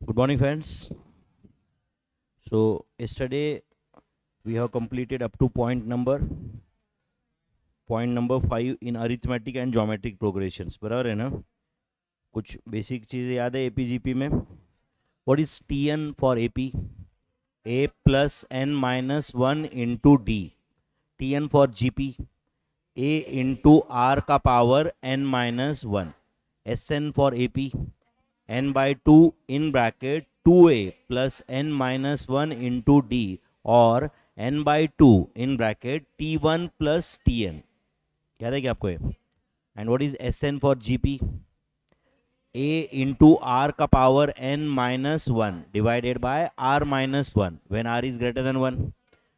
Good morning, friends. So, yesterday we have completed up to point number 5 in arithmetic and geometric progressions. बराबर है ना? कुछ basic चीज़ें याद है एपीजीपी में? What is Tn for AP? A plus n minus 1 into D. Tn for GP? A into R का power n minus 1. Sn for AP? n by 2 in bracket 2a plus n minus 1 into d और n by 2 in bracket t1 plus tn. याद है क्या आपको ये? And what is Sn for GP? a into are का power n minus 1 divided by r minus 1 when r is greater than 1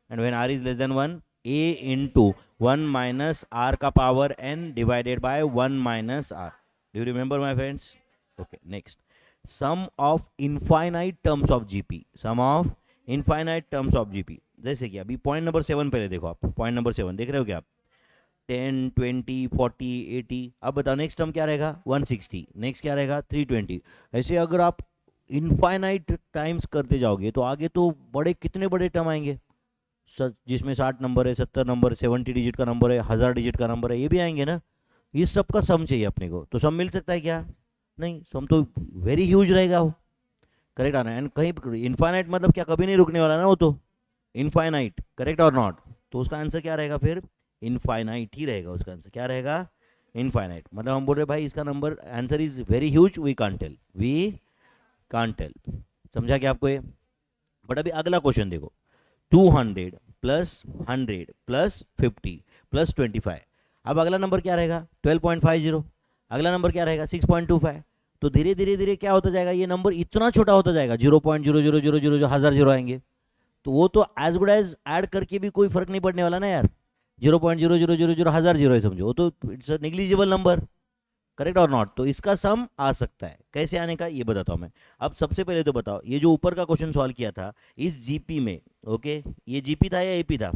and when r is less than 1 a into 1 minus r का power n divided by 1 minus r. Do you remember my friends? Okay, next. Sum of infinite terms of GP. Sum of infinite terms of GP. जैसे कि अभी point number 7 पहले देखो आप. Point number 7 देख रहे हो क्या आप? 10, 20, 40, 80. अब बताओ नेक्स्ट टर्म क्या रहेगा? 160. नेक्स्ट क्या रहेगा? 320. ऐसे अगर आप इनफाइनाइट टाइम्स करते जाओगे तो आगे तो बड़े कितने बड़े टर्म आएंगे जिसमें 60 नंबर है, 70 नंबर, 70 डिजिट का नंबर है, 1000 डिजिट का नंबर है, ये भी आएंगे ना. इस सब का सम चाहिए अपने को. तो सम मिल सकता है क्या? नहीं, सम तो वेरी ह्यूज रहेगा वो. करेक्ट आना. एंड कहीं इनफाइनाइट मतलब क्या? कभी नहीं रुकने वाला ना वो तो. इनफाइनाइट. करेक्ट और नॉट? तो उसका आंसर क्या रहेगा फिर? इनफाइनाइट ही रहेगा. उसका आंसर क्या रहेगा? इनफाइनाइट. मतलब हम बोल रहे भाई इसका number answer is very huge. We can't tell. We can't tell. समझा क्या आपको ये? बट अभी अगला क्वेश्चन देखो. 200 प्लस 100 प्लस 50 प्लस 25. अब अगला नंबर क्या रहेगा? 12.50. अगला नंबर क्या रहेगा? 6.25. तो धीरे धीरे धीरे क्या होता जाएगा? ये नंबर इतना छोटा होता जाएगा. 0.0000 1000 जीरो आएंगे. तो वो तो एज गुड एज ऐड करके भी कोई फर्क नहीं पड़ने वाला ना यार. 0.0000 1000 जीरो है समझो. वो तो it's a negligible number. Correct और नॉट? तो इसका सम आ सकता है. कैसे आने का ये बताता हूँ मैं. अब सबसे पहले तो बताओ, ये जो ऊपर का क्वेश्चन सॉल्व किया था इस जीपी में. ओके, ये जीपी था या एपी था?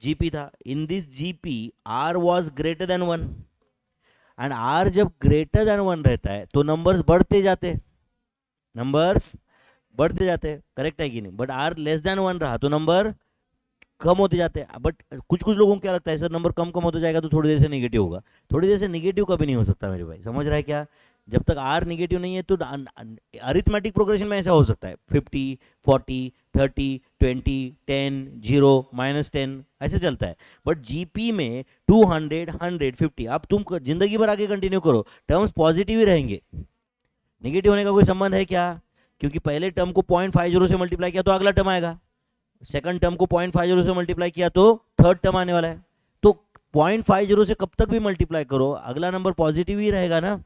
जीपी था. In this GP R was greater than 1. And R जब ग्रेटर देन 1 रहता है तो नंबर्स बढ़ते जाते. नंबर्स बढ़ते जाते हैं. करेक्ट है कि नहीं? बट आर लेस देन 1 रहा तो नंबर कम होते जाते हैं. बट कुछ कुछ लोगों को क्या लगता है सर नंबर कम कम होता जाएगा तो थोड़ी देर से निगेटिव होगा. थोड़ी देर से निगेटिव कभी नहीं हो सकता मेरे भाई. समझ रहा है क्या? जब तक आर निगेटिव नहीं है तो अरिथमेटिक प्रोग्रेशन में ऐसा हो सकता है. 50, 40, 30, 20, 10, 0, -10 ऐसे चलता है. बट जीपी में 200, 150 अब तुम जिंदगी भर आगे कंटिन्यू करो, टर्म्स पॉजिटिव ही रहेंगे. निगेटिव होने का कोई संबंध है क्या? क्योंकि पहले टर्म को 0.50 से मल्टीप्लाई किया तो अगला टर्म आएगा. सेकंड टर्म को 0.50 से मल्टीप्लाई किया तो थर्ड टर्म आने वाला है. तो 0.50 से कब तक भी मल्टीप्लाई करो अगला नंबर पॉजिटिव ही रहेगा ना.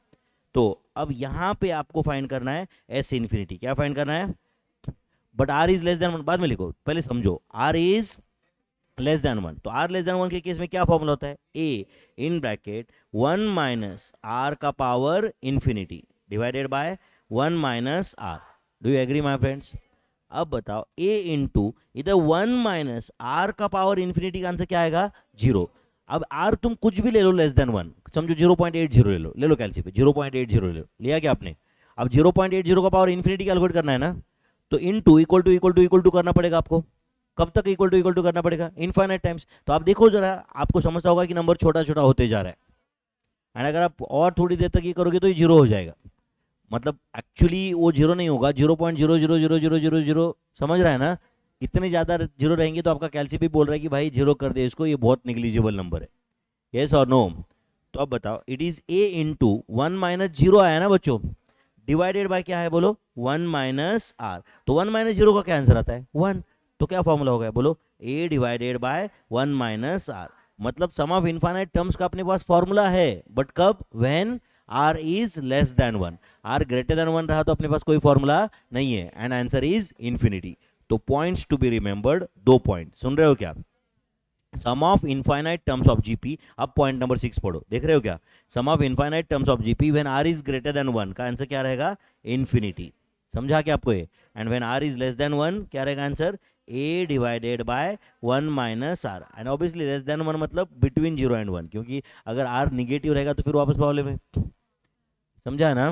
तो अब यहां पे आपको फाइंड करना है एस इन्फिनिटी. क्या फाइंड करना है? But R is less than 1 बाद में लिखो, पहले समझो. R is less than 1. तो आर लेस देन 1 के केस में क्या फॉर्मूला होता है? A in bracket 1 minus R का power infinity divided by 1 minus R. Do you agree my friends? अब बताओ a इंटू इधर 1 माइनस आर का पावर इन्फिनिटी का आंसर क्या आएगा? 0. अब r तुम कुछ भी ले लो लेस देन 1. समझो 0.80 ले लो कैलसी पे. 0.80 ले लो. लिया क्या आपने? अब 0.80 का पावर इन्फिनिटी कैलकुलेट करना है ना. तो इनटू इक्वल टू करना पड़ेगा आपको. कब तक इक्वल टू करना पड़ेगा? Infinite times. तो आप देखो जरा, आपको समझता होगा कि नंबर छोटा छोटा होते जा रहा है. एंड अगर आप और थोड़ी देर तक ये करोगे तो ये 0 हो जाएगा. मतलब एक्चुअली वो 0 नहीं होगा. 0.00000. समझ रहा है ना? इतने ज़्यादा 0 रहेंगे तो आपका कैलसी भी बोल रहा है कि भाई 0 कर दे इसको, ये बहुत निग्लिजिबल नंबर है. येस और नो? तो अब बताओ, it is a into 1 minus 0 आया ना बच्चों, डिवाइडेड बाय क्या है बोलो? 1 माइनस आर. तो 1 माइनस 0 का क्या आंसर आता है? 1. तो क्या फॉर्मूला हो गया बोलो? a divided by 1 minus R. मतलब सम ऑफ इनफाइनाइट टर्म्स का अपने पास फॉर्मूला है. बट कब? When r is less than 1. r greater than 1 रहा तो अपने पास कोई फॉर्मूला नहीं है. And answer is infinity. तो points to be remembered, 2 point. सुन रहे हो क्या? Sum of infinite terms of GP. अब पॉइंट नंबर 6 पढ़ो. देख रहे हो क्या? Sum of infinite terms of GP when r is greater than 1 का आंसर क्या रहेगा? इन्फिनिटी. समझा क्या आपको ये? And when r is less than 1 क्या रहेगा answer? a divided by 1 minus R. And obviously less than 1 मतलब बिटवीन 0 एंड 1, क्योंकि अगर r निगेटिव रहेगा तो फिर वापस प्रॉब्लम है. समझा ना?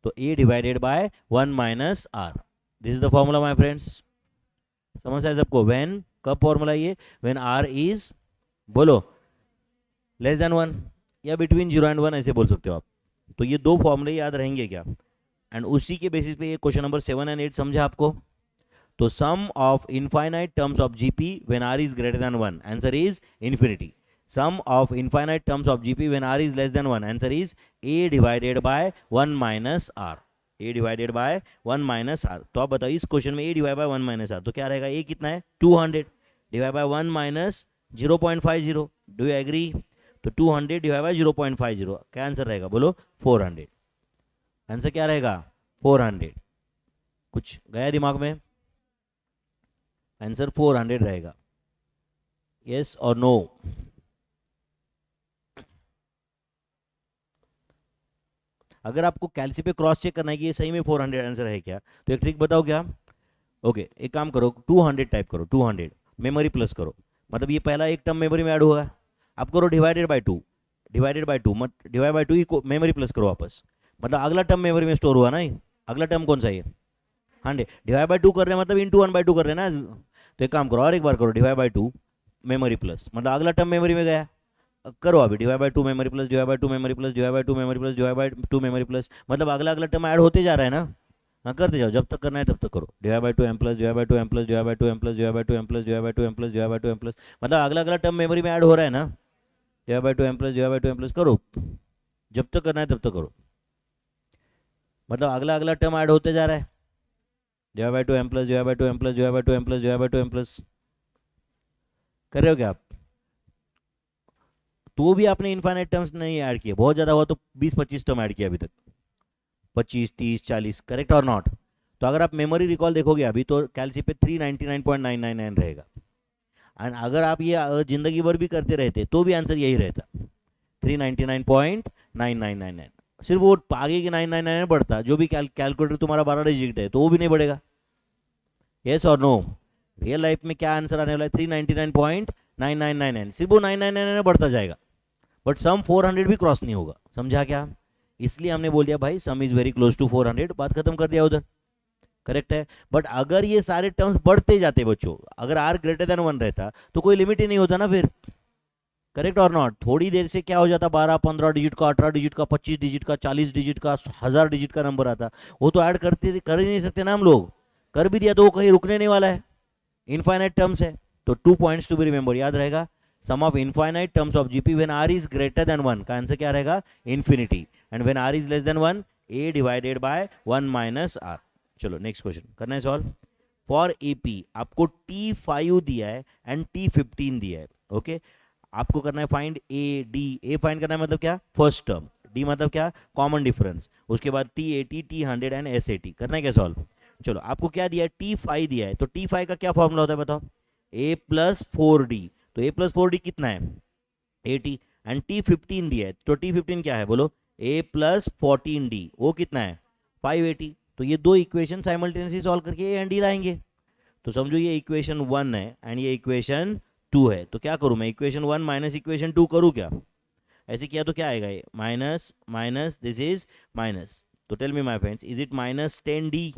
तो a divided by 1 minus r. This is the formula my friends. समझ आया सबको? व्हेन कब फॉर्मूला ये? व्हेन r इज, बोलो, लेस देन 1 या बिटवीन 0 एंड 1 ऐसे बोल सकते हो आप. तो ये दो फॉर्मूले याद रहेंगे क्या? एंड उसी के बेसिस पे ये क्वेश्चन नंबर 7 एंड 8 समझा आपको. तो sum of infinite terms of GP when r is greater than 1, answer is infinity. Sum of infinite terms of GP when r is less than 1, answer is a divided by 1 minus r. a divided by 1 minus r. तो आप बताइए इस question में a divide by 1 minus r तो क्या रहेगा? a कितना है? 200 divide by 1 minus 0.50. Do you agree? तो 200 डिवाइड बाय 0.50 क्या आंसर रहेगा? बोलो 400. आंसर क्या रहेगा? 400. कुछ गया दिमाग में? आंसर 400 रहेगा. यस और नो? अगर आपको कैलसी पे क्रॉस चेक करना है कि ये सही में 400 आंसर है क्या, तो एक ट्रिक बताओ क्या? ओके, एक काम करो, 200 टाइप करो, 200 मेमोरी प्लस करो. मतलब ये पहला एक टर्म मेमोरी में ऐड होगा. आप करो डिवाइडेड बाय 2, डिवाइडेड बाय 2 मत, divide by 2 he memory plus करो वापस. मतलब अगला टर्म मेमोरी में स्टोर हुआ ना. अगला टर्म कौन सा है? 100. डिवाइड बाय 2 कर रहे हैं मतलब इंटू 1/2 कर रहे हैं ना. तो एक काम करो और एक बार करो, डिवाइड बाय 2 मेमोरी प्लस, मतलब अगला टर्म मेमोरी में गया. करो अभी, divide by 2 memory plus, divide by 2 memory plus, divide by 2 memory plus, divide by 2 memory plus. मतलब अगला अगला टर्म ऐड होते जा रहा है ना. हाँ करते जाओ, जब तक करना है तब तक करो. Divide by 2 m plus, divide by 2 m plus, divide by 2 m plus, divide by 2 m plus, divide by 2 m plus, divide by 2 m plus. मतलब अगला अगला टर्म मेमोरी में ऐड हो रहा है ना. Divide by 2 m plus, divide by 2 m plus करो, जब तक करना है तब तक करो. मतलब अगला अगला टर्म ऐड होते जा रहा है. Divide by 2 m plus, divide by 2 m plus, divide by 2 m plus, divide by 2 m plus. कर रहे हो क्या आप? तो भी आपने इनफाइनाइट टर्म्स नहीं ऐड किए, बहुत ज़्यादा हुआ तो 20-25 टर्म ऐड किया अभी तक, 25, 30, 40. करेक्ट और नॉट? तो अगर आप मेमोरी रिकॉल देखोगे अभी तो कैलसी पे 399.999 रहेगा. एंड अगर आप ये जिंदगी भर भी करते रहते तो भी आंसर यही रहता, 399.999. सिर्फ वो आगे के 999 बढ़ता, जो भी कैलकुलेटर तुम्हारा 12 डिजिट है तो वो भी नहीं बढ़ेगा. यस और नो? रियल लाइफ में क्या आंसर आने वाला है? 399.9999. सिर्फ वो 999 बढ़ता जाएगा, बट सम 400 भी क्रॉस नहीं होगा. समझा क्या? इसलिए हमने बोल दिया भाई sum is very close to 400, बात खत्म कर दिया उधर. करेक्ट है. बट अगर ये सारे टर्म्स बढ़ते जाते बच्चों, अगर r ग्रेटर देन 1 रहता तो कोई लिमिट ही नहीं होता ना फिर. करेक्ट और नॉट? थोड़ी देर से क्या हो जाता, 12-15 डिजिट का, 18 डिजिट का, 25 डिजिट का, 40 डिजिट का, 1000 डिजिट का नंबर आता. वो तो ऐड करते कर ही नहीं सकते ना हम लोग. कर भी दिया तो वो कहीं रुकने नहीं वाला है, इनफाइनाइट टर्म्स है. तो 2 पॉइंट्स टू बी रिमेंबर, याद रहेगा. Sum of infinite terms of GP when r is greater than 1 का आंसर क्या रहेगा? Infinity. And when r is less than 1, a divided by 1 minus r. चलो नेक्स्ट क्वेश्चन करना है सॉल्व. फॉर एपी आपको T5 दिया है एंड T15 दिया है. ओके, आपको करना है find A D. A find करना है मतलब क्या? First term. डी मतलब क्या? Common difference. उसके बाद T80, T100 एंड S80 करना है क्या सॉल्व. चलो आपको क्या दिया है? T5 दिया है. तो T5 का क्या फॉर्मूला होता है बताओ? a plus 4d. तो a प्लस 4d कितना है? 80. एंड T15 दिया है, तो T15 क्या है बोलो? a plus 14d. वो कितना है? 580. तो ये दो इक्वेशन साइमल्टेनियसली सॉल्व करके ए एंड डी लाएंगे. तो समझो ये इक्वेशन 1 है एंड ये इक्वेशन 2 है. तो क्या करूँ मैं? इक्वेशन 1 माइनस इक्वेशन 2 करूँ क्या? ऐसे किया तो क्या आएगा? ये minus minus, this is minus. तो tell me my friends, is it minus 10d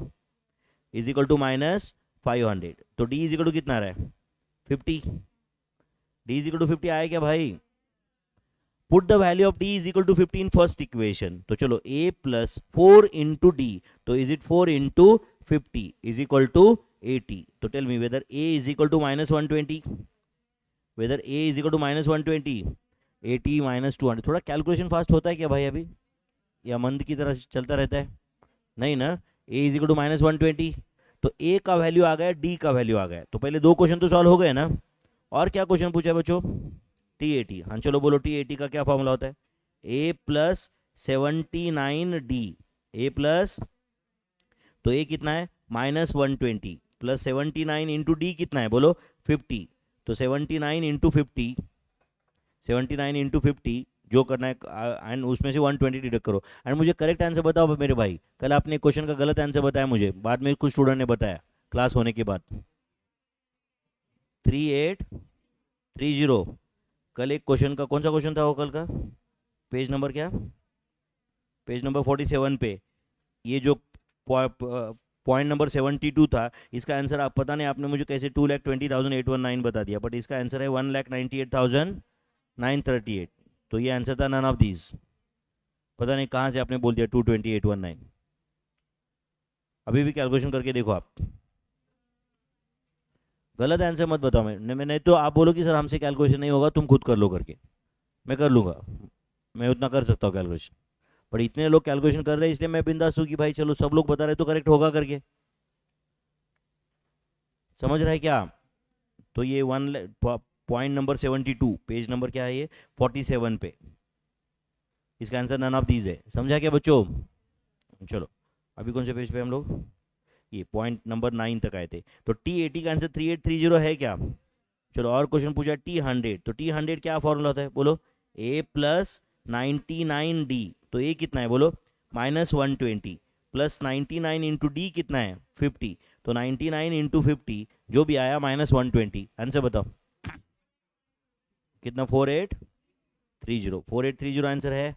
is equal to minus 500. तो d इज इक्वल टू कितना रहा है? 50. d इज इक्वल टू 50 आया क्या भाई? Put the value of d is equal to 50 in first equation. तो चलो a plus 4 into D. तो is it 4 into 50 is equal to 80. तो tell me whether a is equal to minus 120, whether a is equal to minus 120, 80 minus 200. थोड़ा calculation fast होता है क्या भाई अभी, या मंद की तरह चलता रहता है? नहीं ना. a is equal to minus 120. तो a का वैल्यू आ गया, d का वैल्यू आ गया. तो पहले दो क्वेश्चन तो सॉल्व हो गए ना. और क्या क्वेश्चन पूछा है बच्चों? T80. हाँ चलो बोलो T80 का क्या फॉर्मूला होता है? a plus 79d. a plus, तो a कितना है? माइनस 120 प्लस 79 इंटू डी कितना है बोलो? 50. तो 79 इंटू 50, 79 इंटू 50 जो करना है एंड उसमें से 120 डिडक्ट करो. एंड मुझे करेक्ट आंसर बताओ मेरे भाई. कल आपने क्वेश्चन का गलत आंसर बताया मुझे, बाद में कुछ स्टूडेंट ने बताया क्लास होने के बाद. 3830. कल एक क्वेश्चन का, कौन सा क्वेश्चन था वो कल का? पेज नंबर क्या? पेज नंबर 47 पे ये जो पॉइंट नंबर 72 था, इसका आंसर आप पता नहीं आपने मुझे कैसे 2,20,819 बता दिया, बट इसका आंसर है 1,98,938। तो ये आंसर था नन ऑफ दीज। पता नहीं कहाँ से आपने बोल दिया 22819। अभी भी कैलकुलेशन करके देखो आप, गलत आंसर मत बताओ। मैंने तो आप बोलो कि सर हमसे कैलकुलेशन नहीं होगा, तुम खुद कर लो करके, मैं कर लूँगा, मैं उतना कर सकता हूँ कैलकुलेशन। पर इतने लोग कैलकुलेशन कर रहे हैं इसलिए मैं बिंदास हूँ कि भाई चलो सब लोग बता रहे तो करेक्ट होगा करके। समझ रहा है क्या? तो ये पॉइंट नंबर 72, पेज नंबर क्या है ये, 47 पे, इसका आंसर नन ऑफ दीज है। समझा क्या बच्चों? चलो अभी कौन से पेज पे हम लोग, ये पॉइंट नंबर 9 तक आए थे। तो T80 का आंसर 3830 है क्या? चलो और क्वेश्चन पूछा T100, तो T100 क्या फॉर्मूला होता है बोलो? A प्लस 99D, तो A कितना है बोलो? -120 प्लस 99 इंटू डी कितना है? 50, तो 99 इंटू 50 जो भी आया -120। आंसर बताओ कितना? 4830 आंसर है।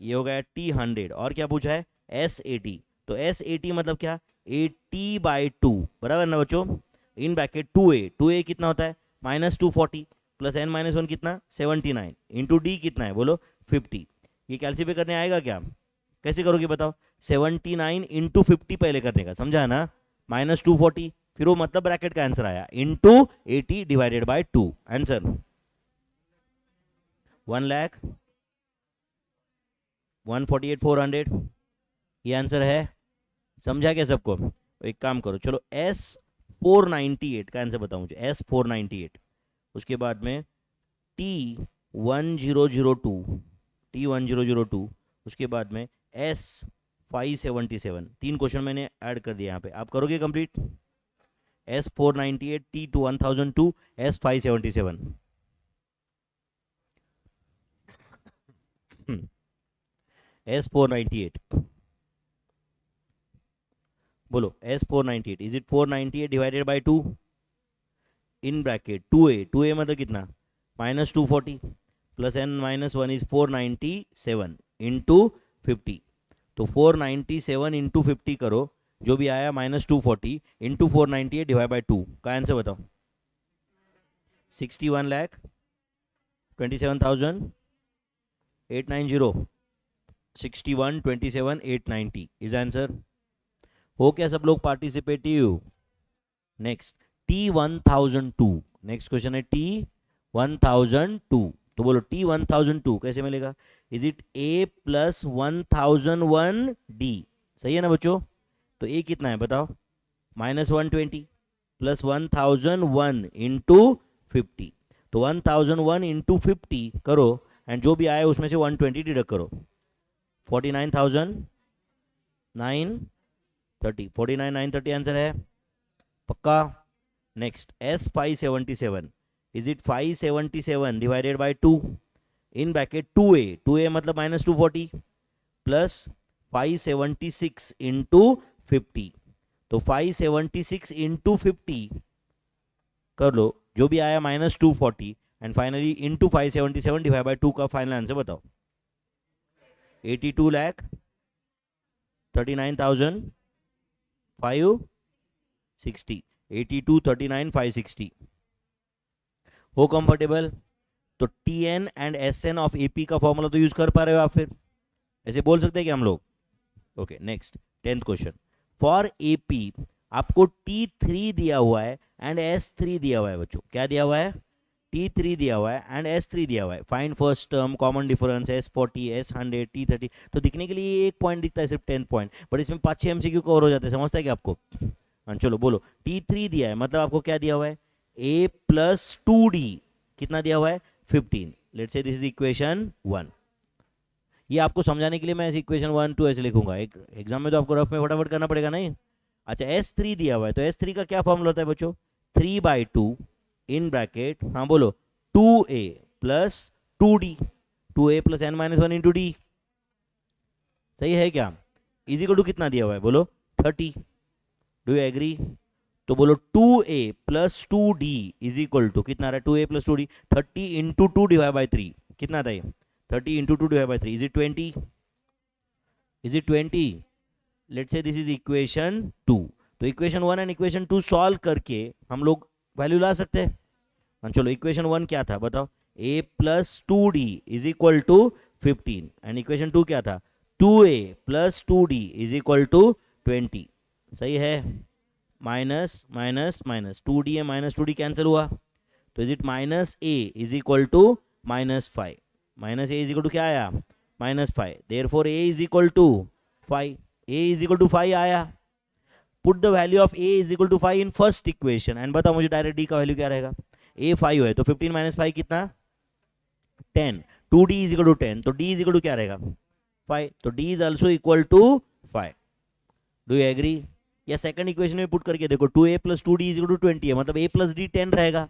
ये हो गया T100। और क्या पूछा है? S80, तो S80 मतलब क्या? 80/2, बराबर ना बच्चों? इन ब्रैकेट 2a कितना होता है? -240 प्लस n-1 कितना? 79 इंटू डी कितना है बोलो? 50। ये कैलसी पे करने आएगा क्या? कैसे करोगे बताओ? 79 इंटू 50 पहले करने का, समझा है ना? -240, फिर वो मतलब ब्रैकेट का आंसर आया, इंटू 80 डिवाइडेड बाय 2। आंसर 1,148,400, ये आंसर है। समझा क्या सबको? एक काम करो, चलो S498 का आंसर बताओ मुझे, S498। उसके बाद में T1002, उसके बाद में S577। 3 क्वेश्चन मैंने ऐड कर दिया यहाँ पे, आप करोगे complete? S498, T1002, S577। S498 बोलो, S498 is it 498 divided by 2 in bracket 2a मतलब कितना? -240 प्लस n-1 इज 497 इंटू 50, तो 497 इंटू 50 करो, जो भी आया -240 इंटू 498 डिवाइड बाय 2 का आंसर बताओ। 61,27,890, 61,27,890 इज आंसर। हो क्या सब लोग participative? Next T1002, next question है T1002। तो बोलो T1002 कैसे मिलेगा? Is it A plus 1001D? सही है ना बच्चों? तो A कितना है बताओ? -120 प्लस 1001 इंटू 50, तो 1001 इंटू 50 करो, एंड जो भी आए उसमें से 120 डिडक्ट करो। 49,930, 49,930 आंसर है पक्का? Next S577, is it 577 divided by 2 in bracket 2a मतलब -240 प्लस 576 इंटू 50, तो 576 इंटू 50 कर लो, जो भी आया -240, and finally into 577 divide by 2 का फाइनल आंसर बताओ। 82,39,560, 82,39,560। हो कंफर्टेबल? तो TN and SN of AP का फॉर्मूला तो यूज कर पा रहे हो आप, फिर ऐसे बोल सकते हैं कि हम लोग। Okay next 10th question. For AP आपको T3 दिया हुआ है एंड S3 दिया हुआ है बच्चों। क्या दिया हुआ है? T3 दिया हुआ है एंड S3 दिया हुआ है। Find first term, common difference, S40, S100, T30। तो दिखने के लिए एक पॉइंट दिखता है सिर्फ 10th पॉइंट, बट इसमें 5-6 MCQ कवर हो जाते हैं। समझता है क्या आपको? चलो बोलो, T3 दिया है मतलब आपको क्या दिया हुआ है? A प्लस 2D कितना दिया हुआ है? 15। Let's say this is equation 1। ये आपको समझाने के लिए मैं ऐसे इक्वेशन 1 2 ऐसे लिखूंगा, एक एग्जाम में तो आपको रफ में फटाफट करना पड़ेगा नहीं। अच्छा S3 दिया हुआ है, तो S3 का क्या फॉर्मूला होता है बच्चों? 3/2 इन ब्रैकेट, हाँ बोलो, 2a plus 2d, 2a plus n-1 into D. सही है क्या? इज इक्वल टू कितना दिया हुआ है बोलो? 30। Do you agree? तो बोलो 2a plus 2d is equal to कितना आ रहा है? 2a plus 2d, 30 into 2 divide by 3 कितना था ये? 30 into 2 divide by 3, is it 20? Is it 20? Let's say this is equation 2। तो इक्वेशन 1 एंड इक्वेशन 2 सॉल्व करके हम लोग वैल्यू ला सकते हैं। हाँ चलो, इक्वेशन 1 क्या था बताओ, a plus 2d is equal to 15 and equation 2 क्या था, 2a plus 2d is equal to 20। सही है, माइनस माइनस माइनस 2d है, माइनस 2d कैंसिल हुआ, तो is it minus a is equal to minus 5, minus a is equal to क्या आया, minus 5, therefore a is equal to 5, a is equal to 5 आया। Put the value of a is equal to 5 in first equation and बताओ मुझे direct d का value क्या रहेगा। a 5 है तो 15 माइनस 5 कितना, 10, 2d इज इक्वल टू 10, तो d इज इक्वल टू क्या रहेगा 5, तो d is also equal to 5। Do you agree? या सेकंड इक्वेशन में पुट करके देखो, 2a plus 2d is equal to 20 है, मतलब a प्लस d 10 रहेगा,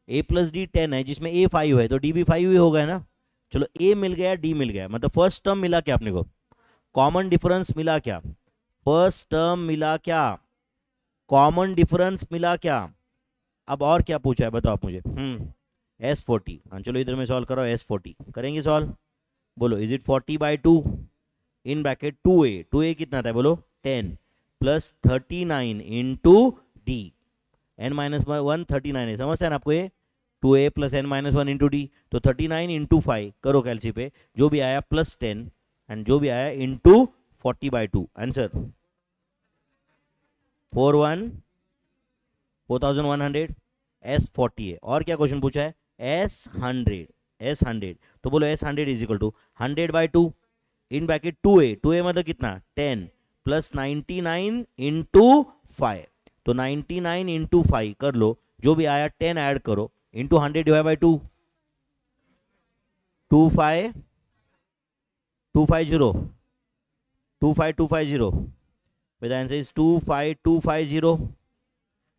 a प्लस डी 10 है जिसमें a 5 है तो d भी 5 ही होगा ना। चलो a मिल गया, d मिल गया, मतलब फर्स्ट टर्म मिला क्या अपने को, कॉमन डिफरेंस मिला क्या, फर्स्ट टर्म मिला क्या, कॉमन डिफरेंस मिला क्या। अब और क्या पूछा है बताओ आप मुझे, S40। हाँ चलो इधर में सॉल्व करो, S40 करेंगे सॉल्व, बोलो is it 40/2 in bracket 2a कितना था बोलो 10 plus 39 into D, n minus 1 39 है, समझते हैं ना आपको ये, 2a plus n minus 1 into D, तो 39 इंटू 5 करो कैलसी पे, जो भी आया प्लस 10 एंड जो भी आया इंटू 40/2, आंसर 4100 S40 है। और क्या क्वेश्चन पूछा है, S100, तो बोलो S100 is equal to 100/2 in bracket 2a मतलब कितना 10 प्लस 99 इंटू 5, तो 99 इंटू 5 कर लो, जो भी आया 10 ऐड करो into 100 divide by 2, 25250 with answer is 25250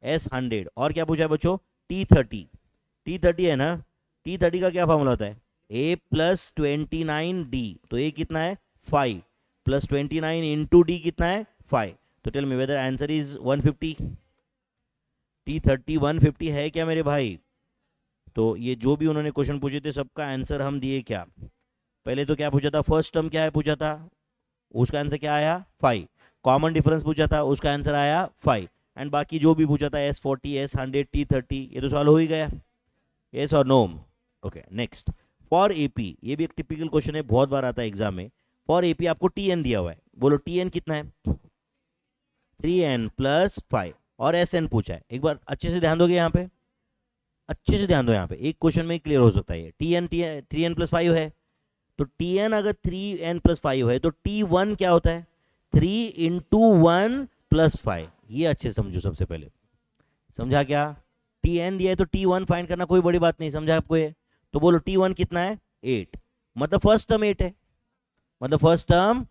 S100। और क्या पूछा है बच्चों, T30 है ना, T30 का क्या फॉर्मूला होता है, a प्लस 29d, तो a कितना है 5 प्लस 29 इंटू डी कितना है 5, तो tell me whether answer is 150, T30 150 है क्या मेरे भाई। तो ये जो भी उन्होंने क्वेश्चन पूछे थे सबका आंसर हम दिए क्या, पहले तो क्या पूछा था, फर्स्ट टर्म क्या है पूछा था, उसका आंसर क्या आया 5, कॉमन डिफरेंस पूछा था उसका आंसर आया 5, एंड बाकी जो भी पूछा था S40 S100 T30 ये तो सॉल्व हो ही गया, यस और no. Okay next, for AP, ये भी एक टिपिकल क्वेश्चन है, बहुत बार आता है एग्जाम में। फॉर एपी आपको टीएन दिया हुआ है, बोलो टीएन कितना है 3n प्लस 5, और एसएन पूछा है, एक बार अच्छे से ध्यान दोगे यहाँ पे, अच्छे से ध्यान दो, यहाँ पे एक क्वेश्चन में क्लियर हो सकता है, टीएन 3n प्लस 5 है, तो टीएन अगर 3n प्लस 5 है तो T1 क्या होता है 3 इंटू 1 प्लस 5, ये अच्छे से समझो, सबसे पहले समझा क्या, Tn दिया है तो T1 फाइंड करना कोई बड़ी बात नहीं, समझा आपको ये, तो बोलो T1 कितना है 8, मतलब फर्स्ट टर्म 8 है, मतलब फर्स्ट टर्म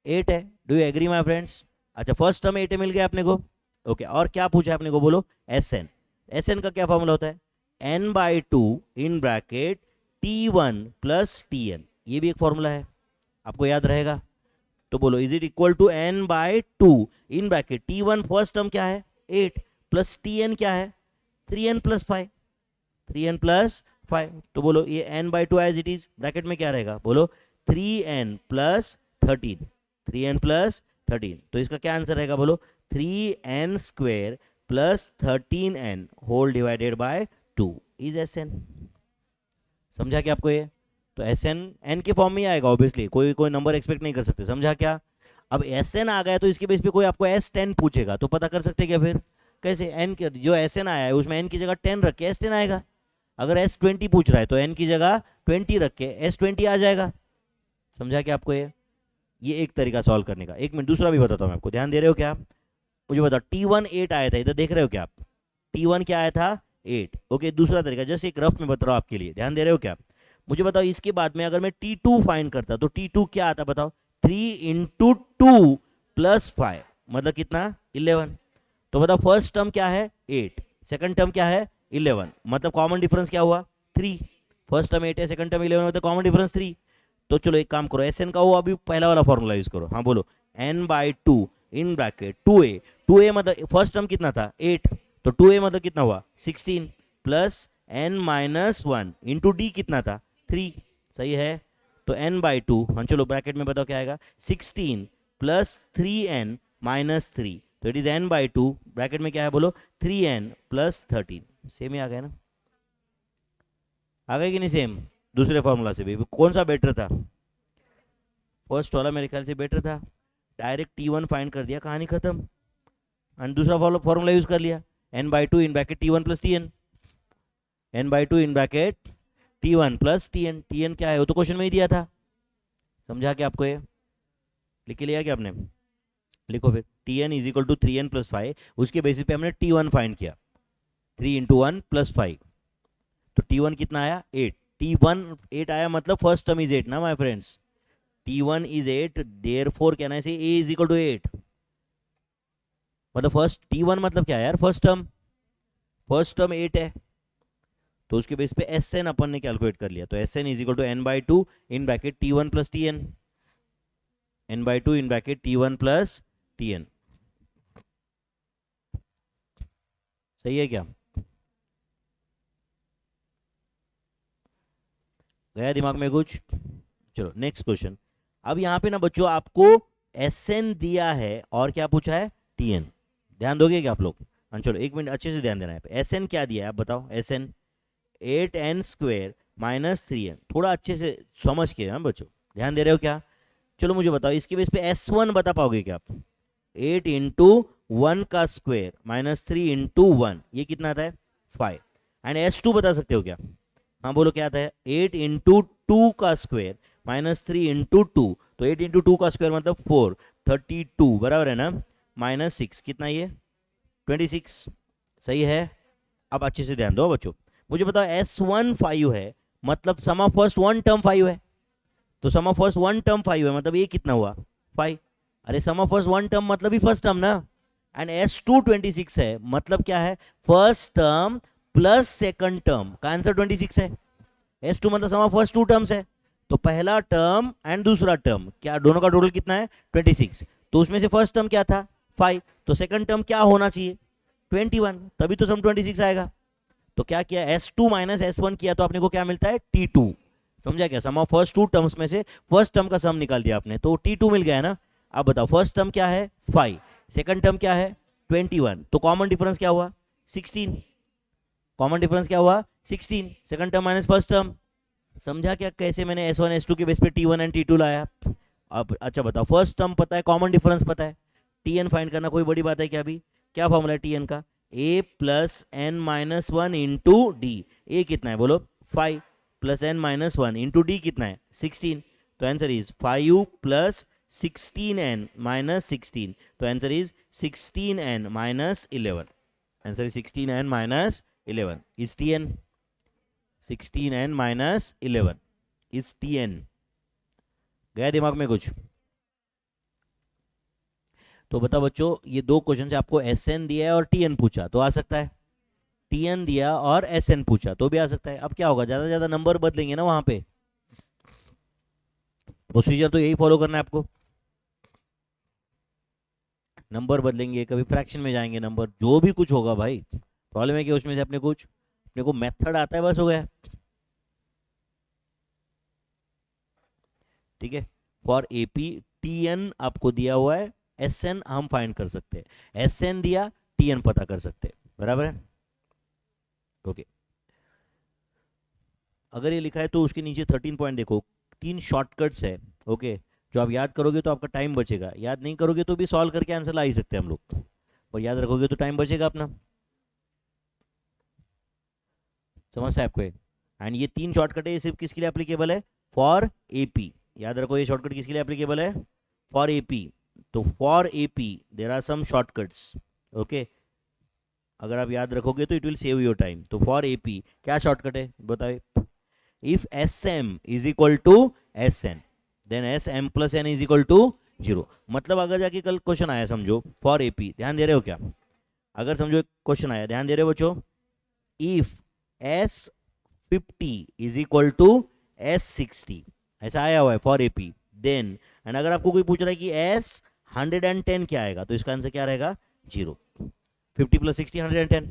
8 है। Do you agree my friends, अच्छा फर्स्ट टर्म 8 मिल गया अपने को, ओके और क्या पूछा है अपने को, बोलो Sn, Sn का क्या फॉर्मूला होता है n/2 in bracket T1 plus Tn, ये भी एक फॉर्मूला है आपको याद रहेगा, तो बोलो is it equal to n/2 in bracket T1 first term क्या है 8 प्लस Tn क्या है 3n प्लस 5, 3n प्लस 5, तो बोलो ये n/2 as it is, bracket में क्या रहेगा बोलो 3n प्लस 13, 3n प्लस 13, तो इसका क्या आंसर रहेगा बोलो 3n square plus 13n whole divided by 2 is Sn। समझा क्या आपको ये, तो Sn n के फॉर्म में ही आएगा ऑब्वियसली, कोई नंबर एक्सपेक्ट नहीं कर सकते, समझा क्या। अब Sn आ गया तो इसके बेस पे कोई आपको S10 पूछेगा तो पता कर सकते क्या फिर, कैसे n जो Sn आया है उसमें n की जगह 10 रख के S10 आएगा, अगर S20 पूछ रहा है तो n की जगह 20 रख के S20 आ जाएगा, समझा क्या आपको ये एक तरीका सॉल्व करने का। एक मिनट दूसरा भी बताता हूँ मैं आपको, ध्यान दे रहे हो क्या आप, मुझे बताओ T1 8 आया था, इधर देख रहे हो क्या आप, T1 क्या आया था 8, ओके दूसरा तरीका जस्ट एक रफ में बता रहा हूँ आपके लिए, ध्यान दे रहे हो क्या, मुझे बताओ इसके बाद में अगर मैं T2 फाइंड करता तो T2 क्या आता बताओ 3 इंटू 2 प्लस 5 मतलब कितना 11, तो बताओ फर्स्ट टर्म क्या है 8, सेकंड टर्म क्या है 11, मतलब कॉमन डिफरेंस क्या हुआ 3, फर्स्ट टर्म 8 है सेकंड टर्म 11 मतलब कॉमन डिफरेंस 3, तो चलो एक काम करो Sn का वो अभी पहला वाला फॉर्मूला यूज करो, हाँ बोलो n/2 इन ब्रैकेट 2a मतलब फर्स्ट टर्म कितना था 8, तो 2a मतलब कितना हुआ 16 प्लस n-1 इंटू डी कितना था 3, सही है, तो n/2, हाँ चलो ब्रैकेट में बताओ क्या आएगा 16 प्लस 3n -3, तो इट इज n/2, ब्रैकेट में क्या है बोलो, 3n + 13। सेम ही आ गया ना, आ गया कि नहीं सेम? दूसरे फॉर्मूला से भी कौन सा बेटर था? फर्स्ट वाला मेरे ख्याल से बेटर था, डायरेक्ट T1 फाइंड कर दिया, कहानी खत्म, एंड दूसरा फॉर्मूला यूज कर लिया, n/2 in bracket T1 + Tn, n/2 in bracket T1 + Tn। Tn क्या है वो तो क्वेश्चन में ही दिया था, समझा क्या आपको? ये लिख के लिया क्या आपने? लिखो फिर, Tn = 3n + 5, उसके बेसिस पे हमने T1 फाइंड किया, 3 × 1 + 5, तो T1 कितना आया? 8। T1 8 आया, मतलब फर्स्ट टर्म इज 8 ना my friends, T1 is 8, therefore कहना है A = 8, मतलब फर्स्ट T1 मतलब क्या है यार, फर्स्ट टर्म 8 है, तो उसके बेस पे Sn अपन ने कैलकुलेट कर लिया, तो Sn = n/2 in bracket T1 + Tn, n/2 in bracket T1 + Tn। सही है क्या? गया दिमाग में कुछ? चलो नेक्स्ट क्वेश्चन। अब यहाँ पे ना बच्चों आपको Sn दिया है और क्या पूछा है? Tn। ध्यान दोगे क्या आप लोग? हाँ चलो एक मिनट अच्छे से ध्यान देना है। Sn क्या दिया है आप बताओ? Sn 8n² - 3n, थोड़ा अच्छे से समझ के, हाँ बच्चों ध्यान दे रहे हो क्या? चलो मुझे बताओ इसके बेस पे S1 बता पाओगे क्या आप? 8 × 1 का स्क्वायर -3 × 1, ये कितना आता है? 5। एंड S2 बता सकते हो क्या? हाँ बोलो क्या आता है? 8 × 2 का स्क्वायर -3 × 2, तो 8 × 2 का स्क्वायर मतलब 4, 32 बराबर है ना, -6 कितना ये? 26। सही है। अब अच्छे से ध्यान दो बच्चों, मुझे बताओ S1 5 है, मतलब sum of first one term 5 है, तो sum of first one term 5 है, मतलब ये कितना हुआ? 5। अरे sum of first one term मतलब ही फर्स्ट टर्म ना, एंड S2 26 है, मतलब क्या है? First term plus second term का आंसर 26 है। S2 मतलब sum of first to terms है, तो पहला टर्म एंड दूसरा टर्म क्या दोनों का टोटल कितना है? 26, तो उसमें से फर्स्ट टर्म क्या था? 5, तो सेकंड टर्म क्या होना चाहिए? 21, तभी तो सम 26 आएगा। तो क्या किया? S2 - S1 किया, तो आपने को क्या मिलता है? T2। समझा क्या? Sum of first to terms में से फर्स्ट टर्म का सम निकाल दिया आपने, तो T2 मिल गया ना। अब बताओ फर्स्ट टर्म क्या है? 5, सेकंड टर्म क्या है? 21, तो कॉमन डिफरेंस क्या हुआ? 16। कॉमन डिफरेंस क्या हुआ? 16, second term minus first term. समझा क्या कैसे मैंने S1 S2 के बेस पे T1 एंड T2 लाया? अब अच्छा बताओ, फर्स्ट टर्म पता है, कॉमन डिफरेंस पता है, Tn फाइंड करना कोई बड़ी बात है क्या? अभी क्या फॉर्मूला है Tn का? A + n - 1 × d। A कितना है बोलो? 5 + n - 1 × d कितना है? 16, तो आंसर इज 5 + 16n - 16, तो answer is 16n - 11। Answer is 16n - 11 is Tn। 16n - 11 is Tn। गया दिमाग में कुछ? तो बताओ बच्चों, ये दो क्वेश्चन से आपको Sn दिया है और Tn पूछा, तो आ सकता है। Tn दिया और Sn पूछा, तो भी आ सकता है। अब क्या होगा, ज्यादा से ज्यादा नंबर बदलेंगे ना वहां पे, प्रोसीजर तो यही फॉलो करना है आपको। नंबर बदलेंगे, कभी फ्रैक्शन में जाएंगे नंबर, जो भी कुछ होगा भाई, प्रॉब्लम है कि उसमें से अपने को मेथड आता है, बस हो गया। ठीक है, फॉर एपी Tn आपको दिया हुआ है, Sn हम फाइंड कर सकते हैं, Sn दिया, Tn पता कर सकते हैं, बराबर है? ओके, अगर ये लिखा है तो उसके नीचे 13 पॉइंट देखो, 3 शॉर्टकट्स है। ओके, जो आप याद करोगे तो आपका टाइम बचेगा, याद नहीं करोगे तो भी सॉल्व करके आंसर ला ही सकते हैं हम लोग, और याद रखोगे तो टाइम बचेगा अपना। समझ है आपको? एंड ये 3 शॉर्टकट है, ये सिर्फ किसके लिए एप्लीकेबल है? For AP. याद रखो ये शॉर्टकट किसके लिए एप्लीकेबल है? For AP. तो for AP there are some shortcuts. Okay, अगर आप याद रखोगे तो it will save your time. तो फॉर एपी क्या शॉर्टकट है बताओ? If Sm is equal to Sn, then Sm + n is equal to 0। मतलब अगर जाके कल क्वेश्चन आया, समझो फॉर एपी, ध्यान दे रहे हो क्या? अगर समझो एक क्वेश्चन आया, ध्यान दे रहे हो बच्चों, if S50 is equal to S60, ऐसा आया हुआ है फॉर एपी, देन, एंड अगर आपको कोई पूछ रहा है कि S110 क्या आएगा, तो इसका आंसर क्या रहेगा? 0। 50 + 60 110।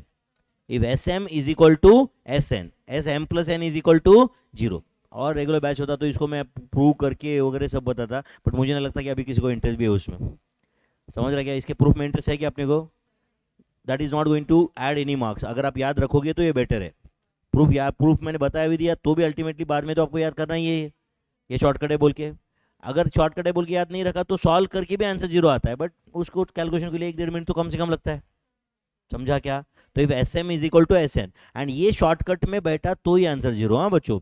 If Sm is equal to Sn, Sm + n is equal to 0। और रेगुलर बैच होता तो इसको मैं प्रूव करके वगैरह सब बताता, बट मुझे नहीं लगता कि अभी किसी को इंटरेस्ट भी है उसमें। समझ रहे क्या? इसके प्रूफ में इंटरेस्ट है कि अपने को that is not going to add any marks. अगर आप याद रखोगे तो ये बेटर है। प्रूफ मैंने बताया भी दिया तो भी अल्टीमेटली बाद में तो आपको याद करना ही है ये शॉर्टकट है बोल के। अगर शॉर्टकट है बोल के याद नहीं रखा तो सॉल्व करके भी आंसर 0 आता है, बट उसको कैलकुलेशन के लिए 1-1.5 मिनट तो कम से कम लगता है। समझा क्या? तो if S M is equal to S N and ये शॉर्टकट में बैठा तो ही आंसर 0। हाँ बच्चों,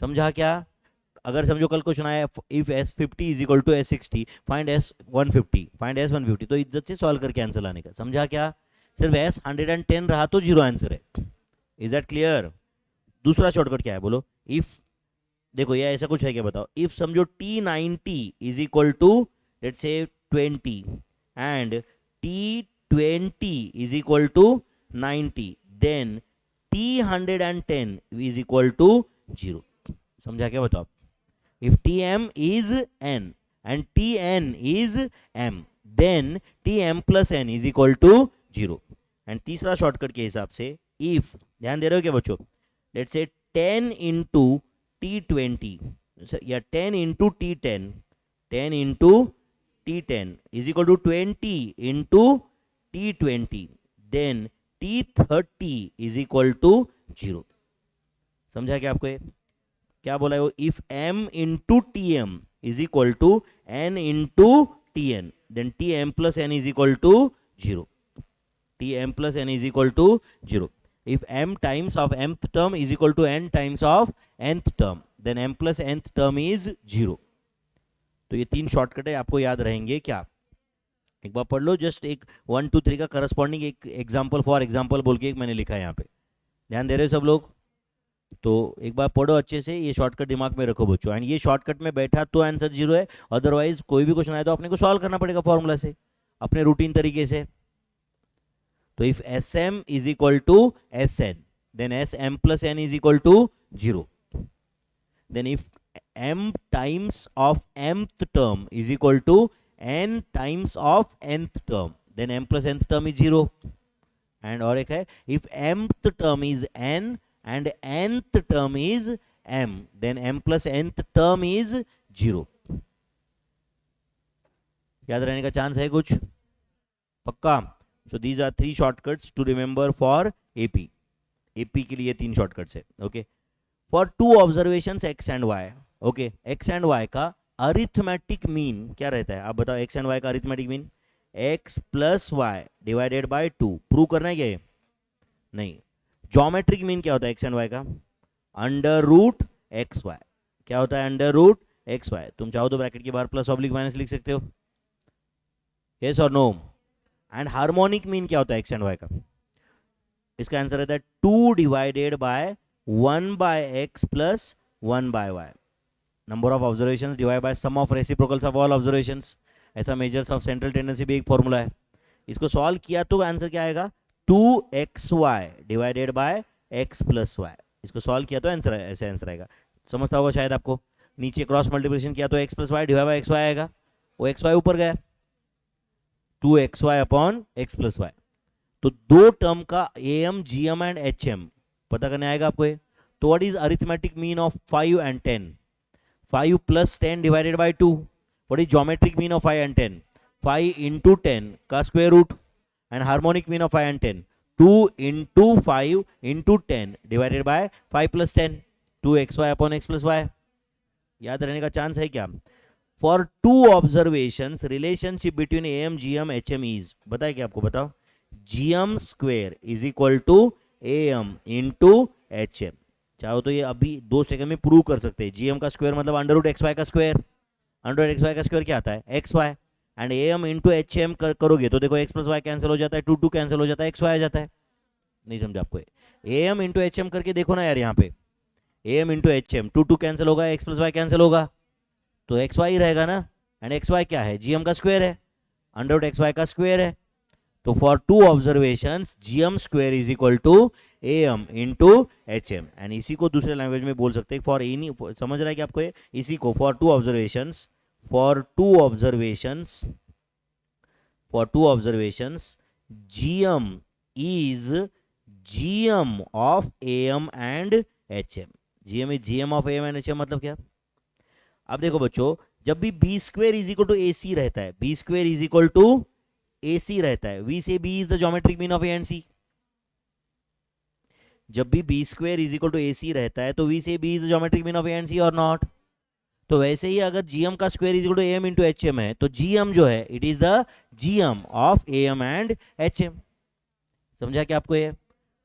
समझा क्या? अगर समझो कल क्वेश्चन आया if S50 is equal to S60 find S150 तो इज्जत से सॉल्व करके आंसर लाने का। समझा क्या? सिर्फ S110 रहा तो 0 आंसर है। Is that clear? दूसरा शॉर्टकट क्या है बोलो? इफ देखो ये ऐसा कुछ है क्या बताओ? इफ समझो T90 is equal to let's say 20 and T20 is equal to 90 then T110 is equal to 0। समझा क्या बताओ? if Tm is n and Tn is m then Tm plus n is equal to 0। And तीसरा shortcut के हिसाब से if, ध्यान दे रहे हो क्या बच्चों? लेट्स से 10 इंटू T20 या 10 into T10 10 into T10 is equal to 20 into T20 then T30 is equal to 0। समझा क्या आपको? क्या बोला है वो? If m into T M is equal to n into T N then T M plus N is equal to 0। T M plus N is equal to 0। If m times of mth term is equal to n times of nth term then m plus nth term is 0। तो ये 3 shortcut है, आपको याद रहेंगे क्या? एक बार पढ़ लो, just एक 1 2 3 का करस्पॉन्डिंग एक एग्जाम्पल फॉर एग्जाम्पल बोल के एक मैंने लिखा है यहाँ पे। ध्यान दे रहे सब लोग? तो एक बार पढ़ो अच्छे से, ये शॉर्टकट दिमाग में रखो बच्चों। एंड ये शॉर्टकट में बैठा तो आंसर 0 है, अदरवाइज कोई भी क्वेश्चन आए तो अपने को सॉल्व करना पड़ेगा फॉर्मूला से अपने रूटीन तरीके से। तो if S M is equal to S N then S M plus N is equal to 0। Then if m times of mth term is equal to n times of nth term then m plus nth term is 0। And और एक है if mth term is n and nth term is m then m plus nth term is 0। याद रहने का chance है कुछ? पक्का? So these are 3 shortcuts to remember for AP. AP के लिए 3 शॉर्टकट्स है। Okay, for 2 observations x and y। Okay, x and y का अरिथमेटिक मीन क्या रहता है? आप बताओ, x एंड y का arithmetic mean x plus Y divided by 2। Prove करना है क्या ये? नहीं। ज्योमेट्रिक मीन क्या होता है एक्स एंड वाई का? Under root X Y. क्या होता है? Under root X Y. तुम चाहो तो ब्रैकेट के बाहर प्लस ऑब्लिक माइनस लिख सकते हो, यस और नो? एंड हार्मोनिक मीन क्या होता है एक्स एंड वाई का? इसका आंसर रहता है 2 divided by 1 by X plus 1 by Y. Number of observations divide by sum of reciprocals of all observations. ऐसा मेजर्स ऑफ सेंट्रल टेंडेंसी भी एक फॉर्मूला है। इसको सॉल्व किया तो आंसर क्या आएगा? 2xy divided by x plus Y. इसको सॉल्व किया तो आंसर ऐसे आंसर आएगा। समझता होगा शायद आपको। नीचे क्रॉस मल्टीप्लिकेशन किया तो x plus Y divide by xy आएगा। वो xy ऊपर गया, 2xy upon x plus Y. तो 2 टर्म का am gm एंड hm पता करने आएगा आपको ये। तो what is arithmetic mean of 5 and 10? 5 plus 10 divided by 2। What is geometric mean of 5 and 10? 5 into 10 का square root. And harmonic mean of 5 and 10, 2 into 5 into 10 divided by 5 plus 10, 2xy upon x plus y। याद रहने का chance है क्या? For 2 observations relationship between am gm hm is, बताए क्या आपको? बताओ। gm square is equal to am into hm। चाहो तो ये अभी 2 सेकंड में प्रूव कर सकते हैं। gm का स्क्वायर मतलब अंडर रूट एक्स वाई का square. Under root X Y का स्क्वायर क्या आता है? X Y. And am into H M करोगे तो देखो x प्लस वाई कैंसिल हो जाता है, 2 2 कैंसिल हो जाता है, एक्स वाई आ जाता है। नहीं समझा आपको? am इंटू एच एम करके देखो ना यार, यहाँ पे am into H M 2 2 cancel होगा, x प्लस वाई कैंसिल होगा तो एक्स वाई रहेगा ना। एंड एक्स वाई क्या है? gm का स्क्वायर है, अंडर रूट एक्स वाई का स्क्वायर है। तो for 2 observations gm square is equal to am into H M. And इसी को दूसरे लैंग्वेज में बोल सकते हैं फॉर एनी, समझ रहा है कि आपको ये? इसी को for 2 observations, for 2 observations gm is gm of am and hm। gm is gm of am and hm मतलब क्या? अब देखो बच्चों, जब भी B square is equal to A C रहता है, B square is equal to A C रहता है, we say B is the geometric mean of A and C. जब भी B square is equal to A C रहता है तो we say B is the geometric mean of A and C और not. तो वैसे ही अगर जीएम का square is equal to M into H M है तो जीएम जो है it is the GM of A M and H M. समझा क्या आपको ये?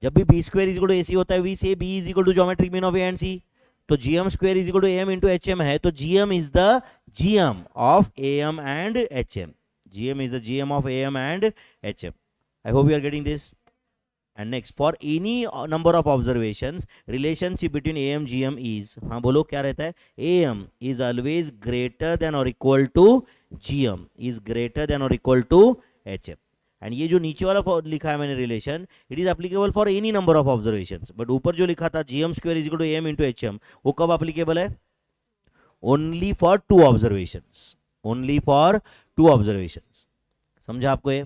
जब भी B square is equal to A C होता है, we say B is equal to geometric mean of A and C, तो GM square is equal to M into H M है, तो GM is the GM of A M and H M. GM is the GM of AM and HM. I hope you are getting this. And next, for any number of observations, relationship between AM GM is, हाँ बोलो क्या रहता है? AM is always greater than or equal to GM is greater than or equal to HM. And ये जो नीचे वाला लिखा है मैंने relation, it is applicable for any number of observations, but ऊपर जो लिखा था GM square is equal to AM into HM, वो कब अप्लीकेबल है? Only for two observations, only for two observations. समझा आपको ये?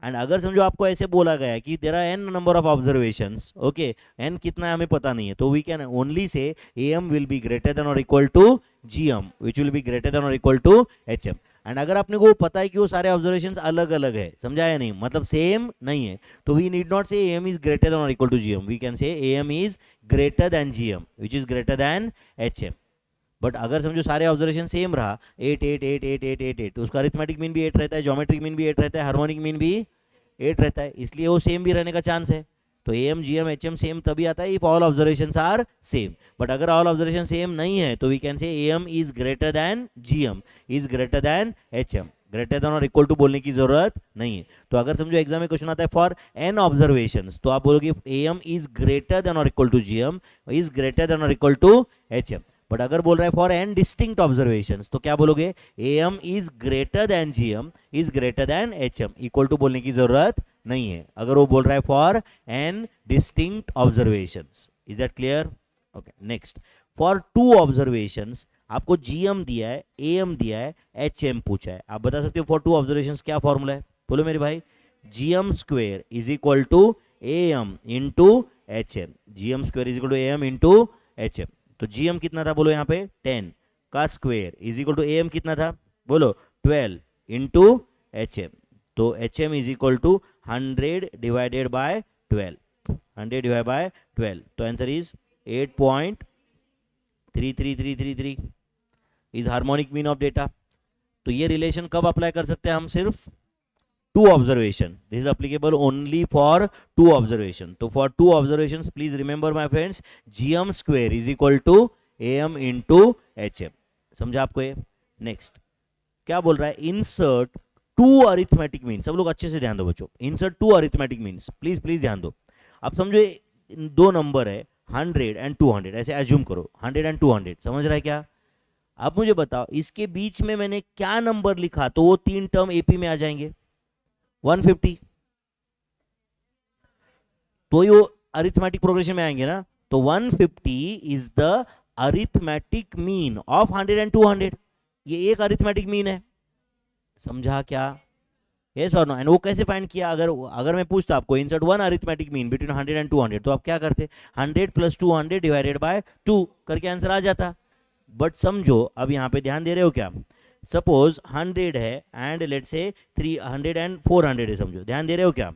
एंड अगर समझो आपको ऐसे बोला गया है कि there are n number of observations, okay, n कितना है हमें पता नहीं है, तो we can only say AM will be greater than और equal to GM which will be greater than और इक्वल टू HM। एंड अगर आपने को पता है कि वो सारे ऑब्जर्वेशंस अलग अलग है, समझा या नहीं, मतलब सेम नहीं है, तो we need not say AM is greater than और equal to GM, we can say AM is greater than GM which is greater than HM। But अगर समझो सारे ऑब्जर्वेशन सेम रहा, 8 8 8 8 8 8 8, तो उसका अरिथमेटिक मीन भी 8 रहता है, ज्योमेट्रिक मीन भी 8 रहता है, हार्मोनिक मीन भी 8 रहता है, इसलिए वो सेम भी रहने का चांस है। तो AM GM HM सेम तभी आता है if all observations are same. But अगर ऑल ऑब्जर्वेशन सेम नहीं है तो we can say AM is greater than GM is greater than HM। Greater than और इक्वल टू बोलने की जरूरत नहीं है। तो अगर समझो एग्जाम में क्वेश्चन आता है फॉर n ऑब्जर्वेशंस, तो आप बोलोगे AM इज ग्रेटर देन और equal to GM is greater than और इक्वल टू HM। बट अगर बोल रहा है फॉर n डिस्टिंक्ट ऑब्जर्वेशंस, तो क्या बोलोगे? AM is greater than GM is greater than HM, equal to बोलने की जरूरत नहीं है अगर वो बोल रहा है for n distinct observations. Is that clear? Okay, next, for two observations आपको GM दिया है, AM दिया है, HM पूछा है, आप बता सकते हो फॉर टू ऑब्जर्वेशंस क्या फॉर्मूला है? बोलो मेरे भाई। GM square is equal to AM into HM, GM square is equal to AM into HM। तो GM कितना था बोलो यहाँ पे? 10 का square is equal to AM कितना था बोलो? 12 इंटू HM, तो HM is equal to 100 divided by 12, 100 divide by 12, तो answer is 8.33333 is harmonic mean of data. तो ये रिलेशन कब अप्लाई कर सकते हैं हम? सिर्फ two observation, this is applicable only for two observation. तो for two observation please remember my friends, GM square is equal to AM into HM। समझा आपको ये? नेक्स्ट क्या बोल रहा है? Insert two arithmetic mean. सब लोग अच्छे से ध्यान दो बच्चों, insert two arithmetic means, please please ध्यान दो। अब समझो दो नंबर है 100 एंड 200, ऐसे एज्यूम करो 100 एंड 200, समझ रहा है क्या? अब मुझे बताओ इसके बीच में मैंने क्या नंबर लिखा तो वो तीन टर्म AP में आ जाएंगे? 150, तो ये अरिथमेटिक प्रोग्रेशन में आएंगे ना, तो 150 is the arithmetic mean of 100 and 200, ये एक अरिथमेटिक मीन है। समझा क्या? यस और नो? एंड वो कैसे फाइंड किया? अगर मैं पूछता आपको insert one arithmetic mean between 100 and 200, तो आप क्या करते? 100 प्लस 200 डिवाइडेड बाय 2 करके आंसर आ जाता। बट समझो अब यहाँ पे ध्यान दे रहे हो क्या? सपोज 100 है एंड लेट से 300 एंड 400 है, समझो, ध्यान दे रहे हो क्या?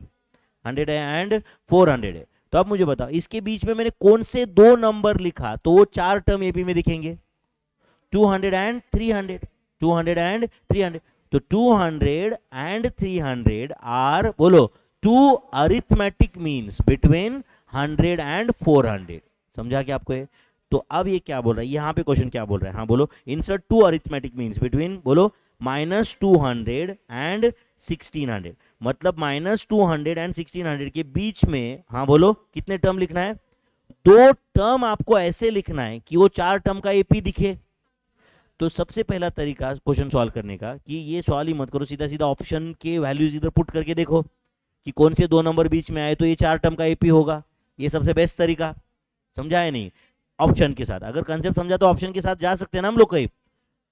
100 है एंड 400 है, तो अब मुझे बताओ इसके बीच में मैंने कौन से दो नंबर लिखा तो वो चार टर्म AP में दिखेंगे? 200 एंड 300, 200 एंड 300, तो 200 एंड 300 आर बोलो two arithmetic means between 100 and 400। समझा क्या आपको ये? तो अब ये क्या बोल रहा है यहाँ पे? क्वेश्चन क्या बोल रहा है? हाँ बोलो, insert two arithmetic means between बोलो -200 एंड 1600, मतलब -200 एंड 1600 के बीच में, हाँ बोलो, कितने टर्म लिखना है? दो टर्म आपको ऐसे लिखना है कि वो चार टर्म का AP दिखे। तो सबसे पहला तरीका क्वेश्चन सॉल्व करने का कि ये सवाल ही मत करो, सीधा सीधा ऑप्शन के वैल्यूज इधर पुट करके देखो कि कौन से दो नंबर बीच में आए तो ये चार टर्म का AP होगा। ये सबसे बेस्ट तरीका। समझा है नहीं? ऑप्शन के साथ, अगर कंसेप्ट समझा तो ऑप्शन के साथ जा सकते हैं ना हम लोग कहीं।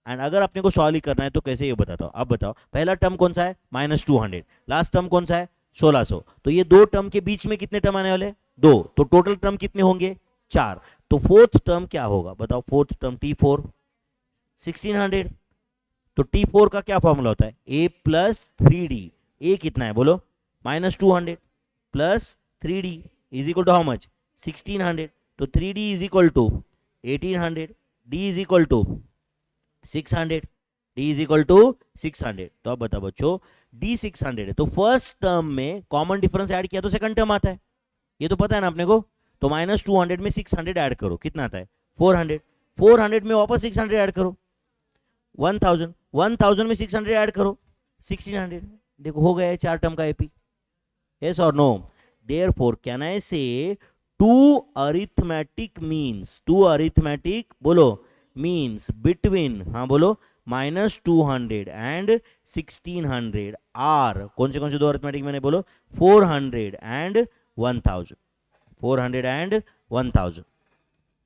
एंड अगर अपने को सॉल्व ही करना है तो कैसे, ये बताता हूँ। अब बताओ पहला टर्म कौन सा है? -200, लास्ट टर्म कौन सा है? 1600, तो ये दो टर्म के बीच में कितने टर्म आने वाले? 2, तो टोटल टर्म कितने होंगे? 4, तो फोर्थ टर्म क्या होगा बताओ? फोर्थ टर्म T4 1600, तो T4 का क्या फॉर्मूला होता है, A प्लस 3D। A कितना है बोलो, -200 plus 3D is equal to how much, 1600। तो 3D is equal to 1800, D is equal to 600, D is equal to 600। तो अब बताओ बच्चों, D 600 है तो फर्स्ट टर्म में कॉमन डिफरेंस ऐड किया तो सेकंड टर्म आता है, ये तो पता है ना अपने को। तो -200 में 600 ऐड करो, कितना आता है 400। 400 में वापस 600 ऐड करो 1000। 1000 में 600 ऐड करो 1600। देखो हो गया है 4 टर्म का एपी। यस और no? Therefore can I say two arithmetic means, two arithmetic बोलो मीन्स बिटवीन, हाँ बोलो, -200 एंड 1600 आर, कौन से दो अरिथमेटिक मैंने बोलो, 400 and 1000, 400 and 1000।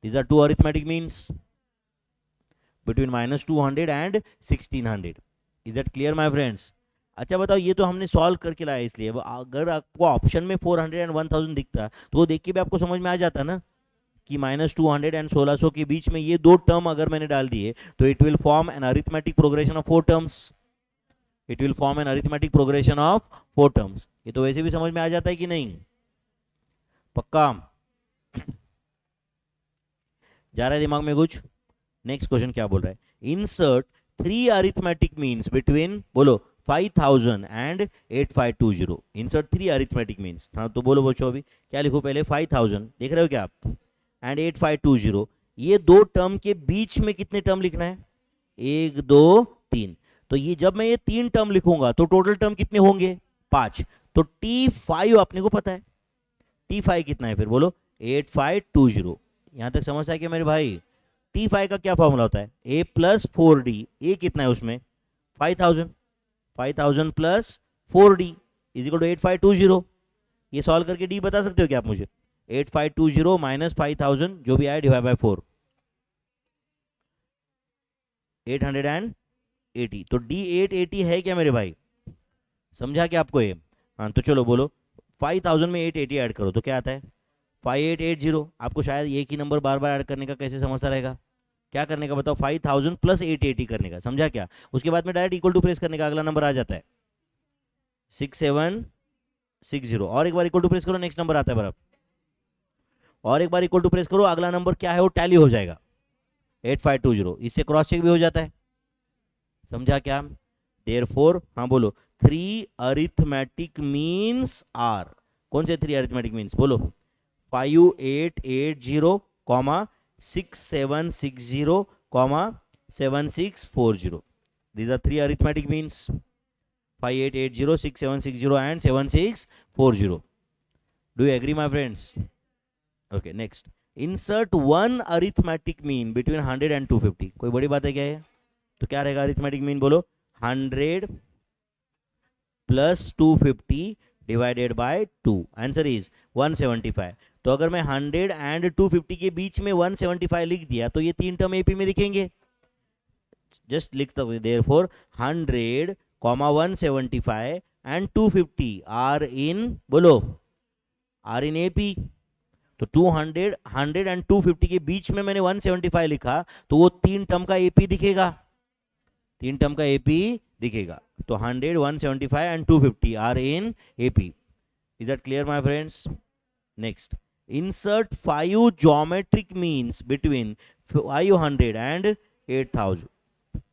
These are two arithmetic means between -200 and 1600. Is that clear my friends? अच्छा बताओ, ये तो हमने सॉल्व करके लाया, इसलिए अगर आपको ऑप्शन में 400 एंड 1000 दिखता तो वो देख के भी आपको समझ में आ जाता ना कि -200 एंड 1600 के बीच में ये दो टर्म अगर मैंने डाल दिए तो it will form an arithmetic progression of 4 terms. It will form an arithmetic progression of 4 terms. ये तो वैसे भी समझ में आ जाता है कि नहीं, पक्का जा रहा है दिमाग में कुछ? नेक्स्ट क्वेश्चन क्या बोल रहा है, इंसर्ट 3 अरिथमेटिक मीन्स बिटवीन बोलो 5000 एंड 8520। इंसर्ट 3 अरिथमेटिक मीन्स, हाँ तो बोलो बच्चों अभी क्या लिखो, पहले 5000 देख रहे हो क्या आप, एंड 8520। ये दो टर्म के बीच में कितने टर्म लिखना है, 1 2 3। तो ये जब मैं ये 3 टर्म लिखूंगा तो टोटल टर्म कितने होंगे, 5। तो T5 अपने को पता है, T5 कितना है फिर बोलो, 8520। यहां तक समझ आया क्या मेरे भाई? T5 का क्या फॉर्मूला होता है, A प्लस 4D। A कितना है उसमें 5000, 5000 plus 4D is equal to 8520। ये सॉल्व करके D बता सकते हो क्या आप मुझे, 8520 माइनस 5000 जो भी आया डिवाइड बाय 4, 880। तो D 880 है क्या मेरे भाई, समझा क्या आपको ये? हाँ तो चलो बोलो 5000 में 880 ऐड करो तो क्या आता है 5880। आपको शायद एक ही नंबर बार बार ऐड करने का कैसे समझता रहेगा, क्या करने का बताओ, 5000 प्लस 880 करने का, समझा क्या? उसके बाद में डायरेक्ट इक्वल टू प्रेस करने का, अगला नंबर आ जाता है 6760। और एक बार इक्वल टू प्रेस करो, नेक्स्ट नंबर आता है बराबर। और एक बार इक्वल टू प्रेस करो, अगला नंबर क्या है वो टैली हो जाएगा 8520। इससे क्रॉस चेक भी हो जाता है, समझा क्या? देयरफॉर हाँ बोलो 3 अरिथमेटिक मीन्स आर, कौन से 3 अरिथमेटिक मीन्स बोलो, 5880 6760 7640। These are 3 arithmetic means, 5880 6760 and 7640। Do you agree my friends? Okay, next insert one arithmetic mean between 100 and 250। कोई बड़ी बात है क्या है? तो क्या रहेगा arithmetic mean बोलो, 100 plus 250 divided by 2, answer is 175। तो अगर मैं 100 एंड 250 के बीच में 175 लिख दिया तो ये 3 टर्म एपी में दिखेंगे। जस्ट लिखता हूं देयरफॉर 100, 175 एंड 250 आर इन बोलो, आर इन एपी। तो 200, 100 एंड 250 के बीच में मैंने 175 लिखा तो वो 3 टर्म का एपी दिखेगा, 3 टर्म का एपी दिखेगा। तो 100, 175 and 250 are in AP. Is that clear my friends? Next, insert 5 geometric means between 500 and 8000।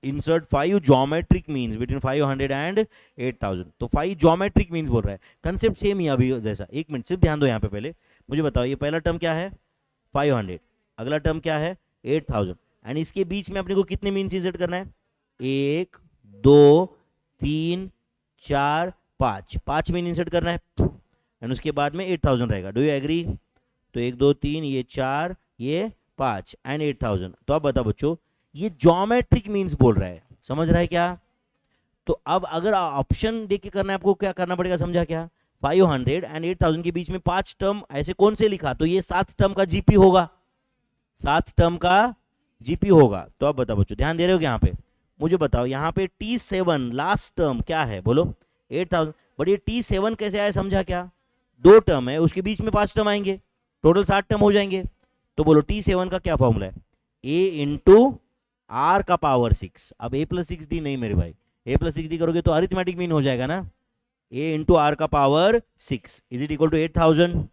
insert 5 geometric means between 500 and 8000। तो 5 geometric means बोल रहा है, कंसेप्ट सेम ही अभी जैसा। एक मिनट सिर्फ ध्यान दो यहाँ पे, पहले मुझे बताओ ये पहला टर्म क्या है 500, अगला टर्म क्या है 8000, एंड इसके बीच में अपने को कितने मीन्स इंसर्ट करना है, 1 2 3 4 5, 5 मीन इंसर्ट करना है एंड उसके बाद में 8000 रहेगा। Do you agree? तो 1 2 3 ये 4 ये 5 एंड 8000। तो अब बताओ बच्चों, ये ज्योमेट्रिक मीन्स बोल रहा है, समझ रहा है क्या? तो अब अगर ऑप्शन देख के करना है आपको, क्या करना पड़ेगा, समझा क्या? 500 एंड 8000 के बीच में 5 टर्म ऐसे कौन से लिखा, तो ये 7 टर्म का जीपी होगा, 7 टर्म का जीपी होगा। तो अब बताओ बच्चों, ध्यान दे रहे हो क्या यहाँ पे? मुझे बताओ यहाँ पे T7 लास्ट टर्म क्या है बोलो, 8000। बट ये T7 कैसे आया, समझा क्या? 2 टर्म है, उसके बीच में 5 टर्म आएंगे, टोटल 7 टर्म हो जाएंगे। तो बोलो T7 का क्या फॉर्मूला है, A इंटू आर का पावर 6। अब ए प्लस सिक्स डी नहीं मेरे भाई, ए प्लस सिक्स डी करोगे तो अरिथमेटिक मीन हो जाएगा ना, ए इंटू आर का power 6 is it equal to 8000।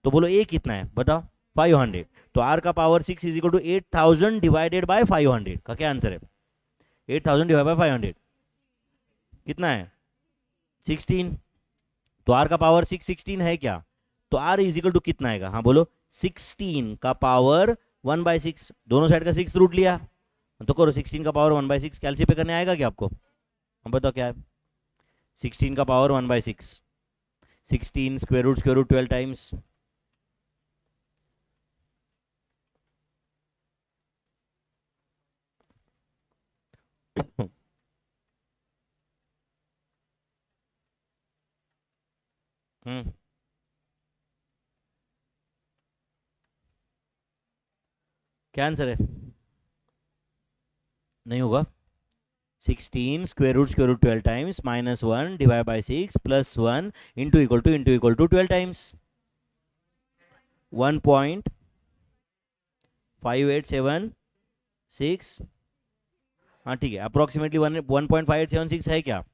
तो बोलो ए कितना है बताओ, 500। तो आर का power 6 is equal to 8000 divided by 500 का क्या आंसर है? 8000 डिवाइड बाय 500 कितना है? 16। तो आर का पावर 6 16 है क्या? तो आर इज इक्वल टू कितना आएगा? हाँ बोलो, 16 का पावर 1/6। दोनों साइड का 6 रूट लिया तो करो 16 का पावर 1/6 कैलसी पे करने आएगा क्या आपको? हम बताओ क्या है? 16 का पावर 1/6, 16 स्क्वायर रूट 12 टाइम्स क्या आंसर है? नहीं होगा। 16 square root 12 times minus 1 divide by 6 plus 1 into equal to 12 times 1.5876। हाँ ठीक है, अप्रोक्सीमेटली 1.5876 है क्या?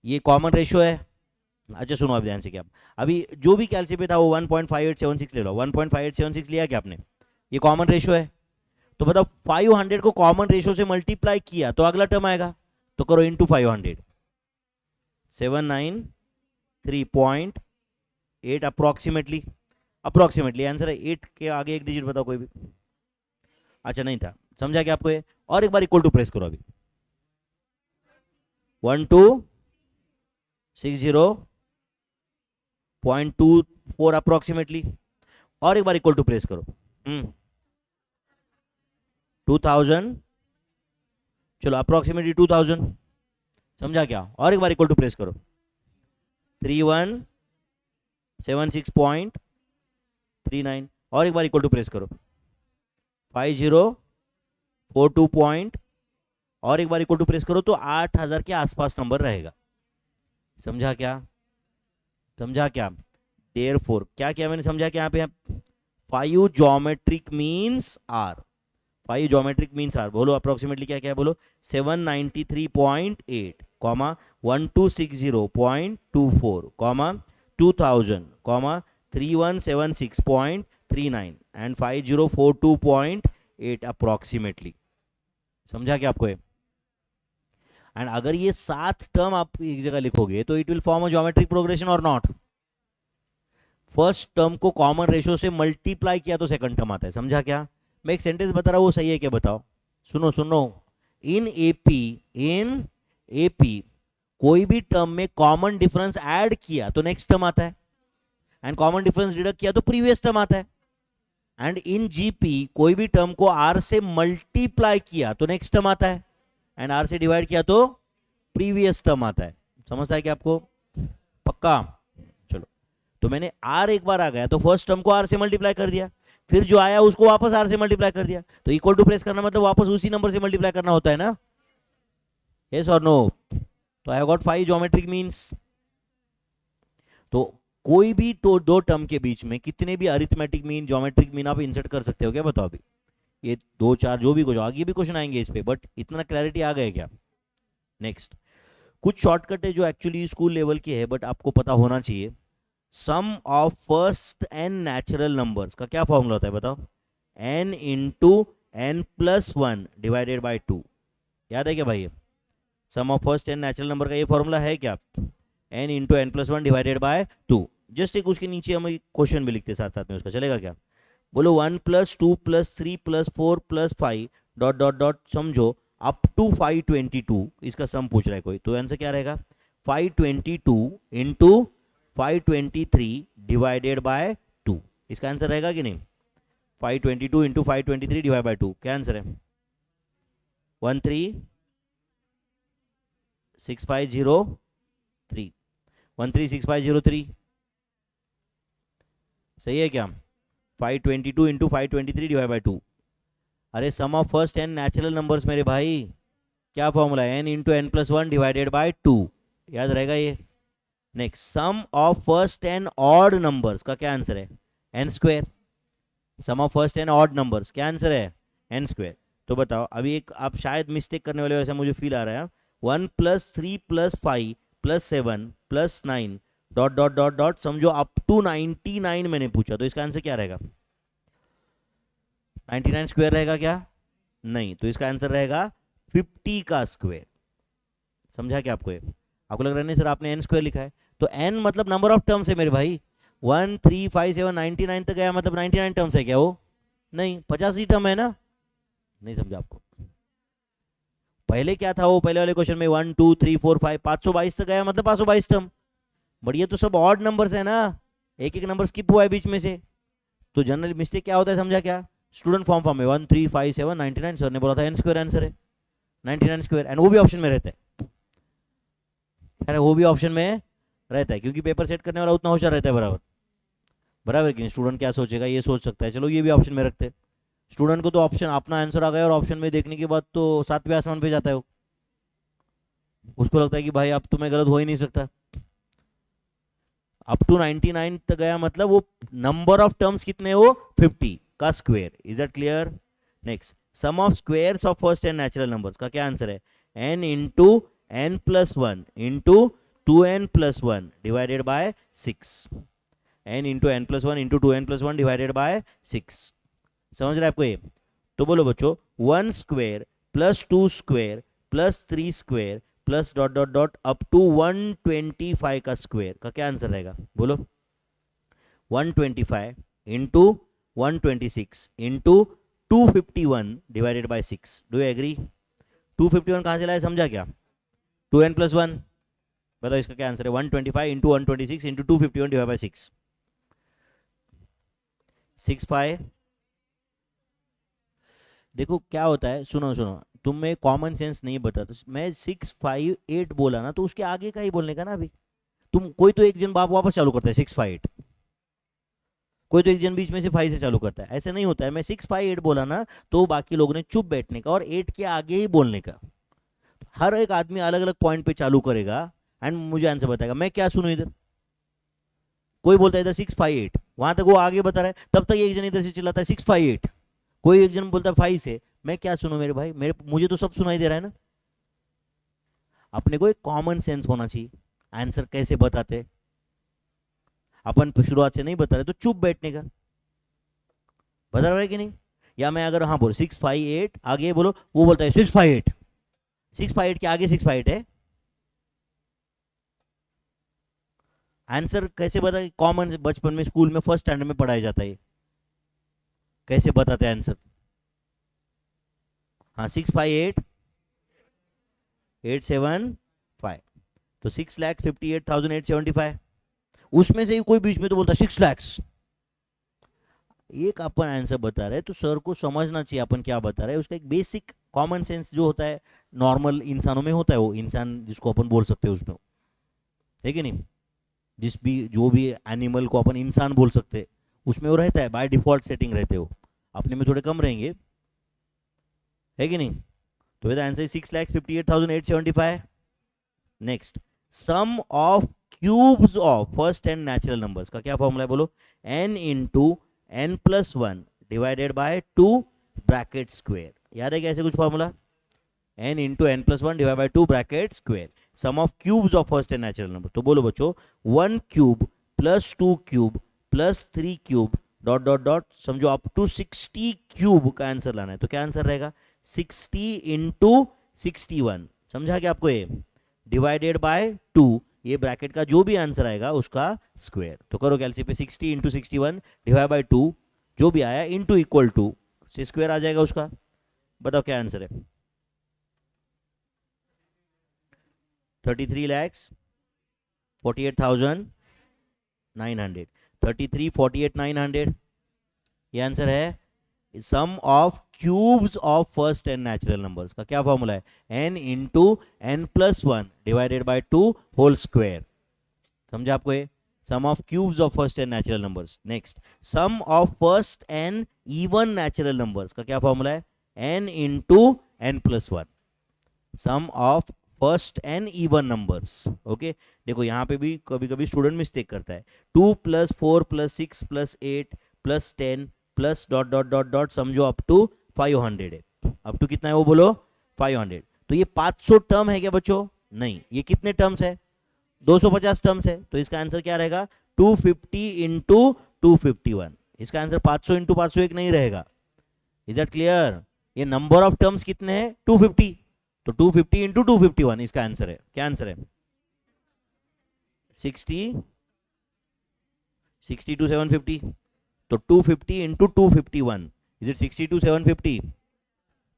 ये कॉमन रेशियो है। अच्छा सुनो आप ध्यान से, क्या अभी जो भी कैलसी पे था वो 1.5876 ले लो, 1.5876 लिया क्या आपने? ये कॉमन रेशियो है। तो बताओ 500 को कॉमन रेशियो से मल्टीप्लाई किया तो अगला टर्म आएगा, तो करो इंटू 500, 793.8 अप्रोक्सीमेटली। अप्रोक्सीमेटली आंसर है 8 के आगे एक डिजिट बताओ कोई भी। अच्छा नहीं था, समझा क्या आपको ये? और एक बार इक्वल टू प्रेस करो अभी, 1260.24 अप्रोक्सीमेटली। और एक बार इक्वल टू प्रेस करो, 2000, चलो अप्रोक्सीमेटली 2000, समझा क्या? और एक बार इक्वल टू प्रेस करो, 3176.39। और एक बार इक्वल टू प्रेस करो, 5042 पॉइंट। और एक बार इक्वल टू प्रेस करो तो 8000 के आसपास नंबर रहेगा। समझा क्या? समझा क्या? देयरफॉर क्या क्या मैंने समझा क्या? यहाँ पे 5 geometric means are, 5 geometric means are. बोलो अप्रोक्सीमेटली क्या क्या है? बोलो 793.8 comma 1260.24 comma 2000 comma 3176.39 and 5042.8 approximately. समझा क्या आपको ये? एंड अगर ये 7 टर्म आप एक जगह लिखोगे तो it will form a geometric progression और नॉट? फर्स्ट टर्म को कॉमन रेशियो से मल्टीप्लाई किया तो सेकंड टर्म आता है। समझा क्या? मैं एक सेंटेंस बता रहा हूं, वो सही है क्या बताओ? सुनो सुनो, इन एपी कोई भी टर्म में कॉमन डिफरेंस ऐड किया तो नेक्स्ट टर्म आता है, एंड कॉमन डिफरेंस डिडक्ट किया तो प्रीवियस टर्म आता है। एंड इन जीपी कोई भी टर्म को आर से मल्टीप्लाई किया तो नेक्स्ट टर्म आता है, एंड आर से डिवाइड किया तो प्रीवियस टर्म आता है। समझता है क्या आपको? पक्का? चलो, तो मैंने आर एक बार आ गया तो फर्स्ट टर्म को आर से मल्टीप्लाई कर दिया, फिर जो आया उसको वापस आर से मल्टीप्लाई कर दिया। तो इक्वल टू प्रेस करना मतलब वापस उसी नंबर से मल्टीप्लाई करना होता है ना? यस और नो? तो I have got 5 geometric means. तो कोई भी तो दो टर्म के बीच में कितने भी अरिथमेटिक मीन ज्योमेट्रिक मीन आप इंसर्ट कर सकते हो क्या? बताओ अभी ये 2 4 जो भी कुछ आगे भी क्वेश्चन आएंगे इस पे, बट इतना क्लैरिटी आ गया क्या? नेक्स्ट, कुछ शॉर्टकट है जो एक्चुअली स्कूल लेवल की है बट आपको पता होना चाहिए। Sum of first N natural numbers का क्या फॉर्मूला होता है बताओ? n into N plus 1 divided by 2। याद है क्या भाई? Sum of first N natural number का ये फॉर्मूला है क्या? n into N plus 1 divided by 2। Just एक उसके नीचे हम क्वेश्चन भी लिखते साथ साथ में उसका, चलेगा क्या? बोलो 1 + 2 + 3 + 4 + 5 डॉट डॉट डॉट समझो अप टू 522। इसका सम पूछ रहा है कोई, तो आंसर क्या रहेगा? 522 इंटू 523 डिवाइडेड बाय 2। इसका आंसर रहेगा कि नहीं? 522 इंटू 523 डिवाइड बाय 2 क्या आंसर है? 136503, 136503 सही है क्या? 522 इंटू 523 डिवाइड बाई 2। अरे sum of first N natural numbers मेरे भाई, क्या फॉर्मूला है? n into N plus 1 divided by 2। याद रहेगा ये? Next, sum of first N odd numbers का क्या आंसर है? n square. Sum of first N odd numbers क्या आंसर है? n square. तो बताओ, अभी एक आप शायद मिस्टेक करने वाले हो ऐसा मुझे फील आ रहा है। 1+3+5+7+9 डॉट डॉट डॉट डॉट, समझो अप टू 99 मैंने पूछा, तो इसका आंसर क्या रहेगा? 99 स्क्वायर रहेगा क्या? नहीं, तो इसका आंसर रहेगा 50 का स्क्वायर। समझा क्या आपको ये? आपको लग रहा है नहीं सर आपने n स्क्वायर लिखा है, तो n मतलब नंबर ऑफ टर्म्स है मेरे भाई। 1 3 5 7 99 तक गया मतलब 99 टर्म्स है क्या वो? नहीं, 85 टर्म है ना। नहीं समझा आपको? पहले क्या था वो पहले वाले क्वेश्चन में 1 2 3 4 5 522 तक गया मतलब 522 टर्म। बट ये तो सब ऑड नंबर्स है ना, एक एक नंबर स्किप हुआ है बीच में से। तो जनरल मिस्टेक क्या होता है समझा क्या? स्टूडेंट फॉर्म में 1 3 5 7 99, सर ने बोला था n स्क्वायर आंसर है 99 स्क्वायर, एंड वो भी ऑप्शन में रहता है। अरे वो भी ऑप्शन में रहता है क्योंकि पेपर सेट करने वाला उतना होशियार रहता है बराबर। बराबर कि स्टूडेंट क्या सोचेगा ये सोच सकता है, चलो ये भी ऑप्शन में रखते हैं। स्टूडेंट को तो ऑप्शन अपना आंसर आ गया और ऑप्शन में देखने के बाद तो सातवें आसमान पे जाता है वो। उसको लगता है कि भाई अब तुम्हें गलत हो ही नहीं सकता। अप टू 99 तक गया मतलब वो नंबर ऑफ टर्म्स कितने हो 50 का square. Is that clear? Next, sum of squares of first N natural numbers का क्या आंसर है? n into n plus one into 2n plus one divided by 6। n into N plus one into 2n plus one divided by 6। समझ रहे हैं आपको ये? तो बोलो बच्चों, 1 square plus 2 square plus 3 square plus dot dot dot up to 125 का square का क्या आंसर रहेगा? बोलो। 125 into 126 into 251 divided by 6। Do you agree? 251 कहाँ से लाए समझा क्या? 2n plus one. बताओ इसका क्या आंसर है? 125 इंटू 126 इंटू 251 डिवाइड बाय 6। 65। देखो क्या होता है, सुनो सुनो, तुम्हें कॉमन सेंस नहीं बता, तो मैं 658 बोला ना तो उसके आगे का ही बोलने का ना। अभी तुम कोई तो एक जन बाप वापस चालू करता है 658, कोई तो एक जन बीच में से 5 से चालू करता है, ऐसे नहीं होता है। मैं 658 बोला ना तो बाकी लोगों ने चुप बैठने का और 8 के आगे ही बोलने का। हर एक आदमी अलग अलग पॉइंट पे चालू करेगा एंड मुझे आंसर बताएगा। मैं क्या सुनूं इधर? कोई बोलता है इधर 658, वहां तक वो आगे बता रहा है, तब तक एक जन इधर से चिल्लाता है 658, कोई एक जन बोलता है 5 से। मैं क्या सुनूं मेरे भाई? मुझे तो सब सुनाई दे रहा है ना। अपने को एक कॉमन सेंस होना चाहिए। आंसर कैसे बताते? अपन शुरुआत से नहीं बता रहे तो चुप बैठने का। बता रहा है कि नहीं? या मैं अगर हाँ बोलो 658 आगे बोलो, वो बोलता है 658, 658 के आगे 658 है। आंसर कैसे बता? कॉमन बचपन में स्कूल में फर्स्ट स्टैंडर्ड में पढ़ाया जाता है, कैसे बताते हैं आंसर? हाँ 658,875, तो 6,58,875। उसमें से ही कोई बीच में तो बोलता 6 लाख। एक अपन आंसर बता रहे तो सर को समझना चाहिए अपन क्या बता रहे हैं। उसका एक बेसिक कॉमन सेंस जो होता है नॉर्मल इंसानों में होता है, वो इंसान जिसको अपन बोल सकते हैं उसमें, है कि नहीं? जो भी एनिमल को अपन इंसान बोल सकते हैं उसमें वो रहता है, बाय डिफॉल्ट सेटिंग रहते हो। अपने में थोड़े कम रहेंगे, है कि नहीं? तो answer 6,58,875। Next, sum of cubes of first N natural numbers का क्या फॉर्मूला है? बोलो। n into N plus one divided by 2 bracket square. याद है कैसे कुछ formula? n into N plus one divide by 2 bracket square, sum of cubes of first N natural number. तो बोलो बच्चों, 1 cube plus 2 cube plus 3 cube dot dot dot, समझो up to 60 cube का answer लाना है। तो क्या आंसर रहेगा? 60 इंटू 61। समझा क्या आपको ये? डिवाइडेड बाय 2, ये ब्रैकेट का जो भी आंसर आएगा उसका स्क्वायर। तो करो कैलसी पे, 60 इंटू 61 डिवाइड बाय 2, जो भी आया इंटू इक्वल टू से स्क्वायर आ जाएगा उसका। बताओ क्या आंसर है? 33,48,900, 33,48,900 ये आंसर है। Sum of cubes of first N natural numbers का क्या फॉर्मूला है? n into N plus one divided by 2 whole square. समझा आपको ये? Sum of cubes of first N natural numbers. Next, sum of first N even natural numbers का क्या formula है? n into N plus one. Sum of first N even numbers. Okay, देखो यहाँ पे भी कभी कभी स्टूडेंट मिस्टेक करता है। 2 + 4 + 6 + 8 + 10 plus dot dot dot dot, समझो अप टू 500 है। अप टू कितना है वो बोलो 500। तो ये 500 टर्म है क्या बच्चों? नहीं, ये कितने टर्म्स है? 250 टर्म्स है। तो इसका आंसर क्या रहेगा? 250 इंटू 251। इसका आंसर 500 इंटू 501 नहीं रहेगा। Is that clear? ये नंबर ऑफ टर्म्स कितने हैं? 250। तो 250 इंटू 251 इसका आंसर है। क्या आंसर है? 60 टू 750। तो 250 इंटू 251 इज इट 60 टू 750?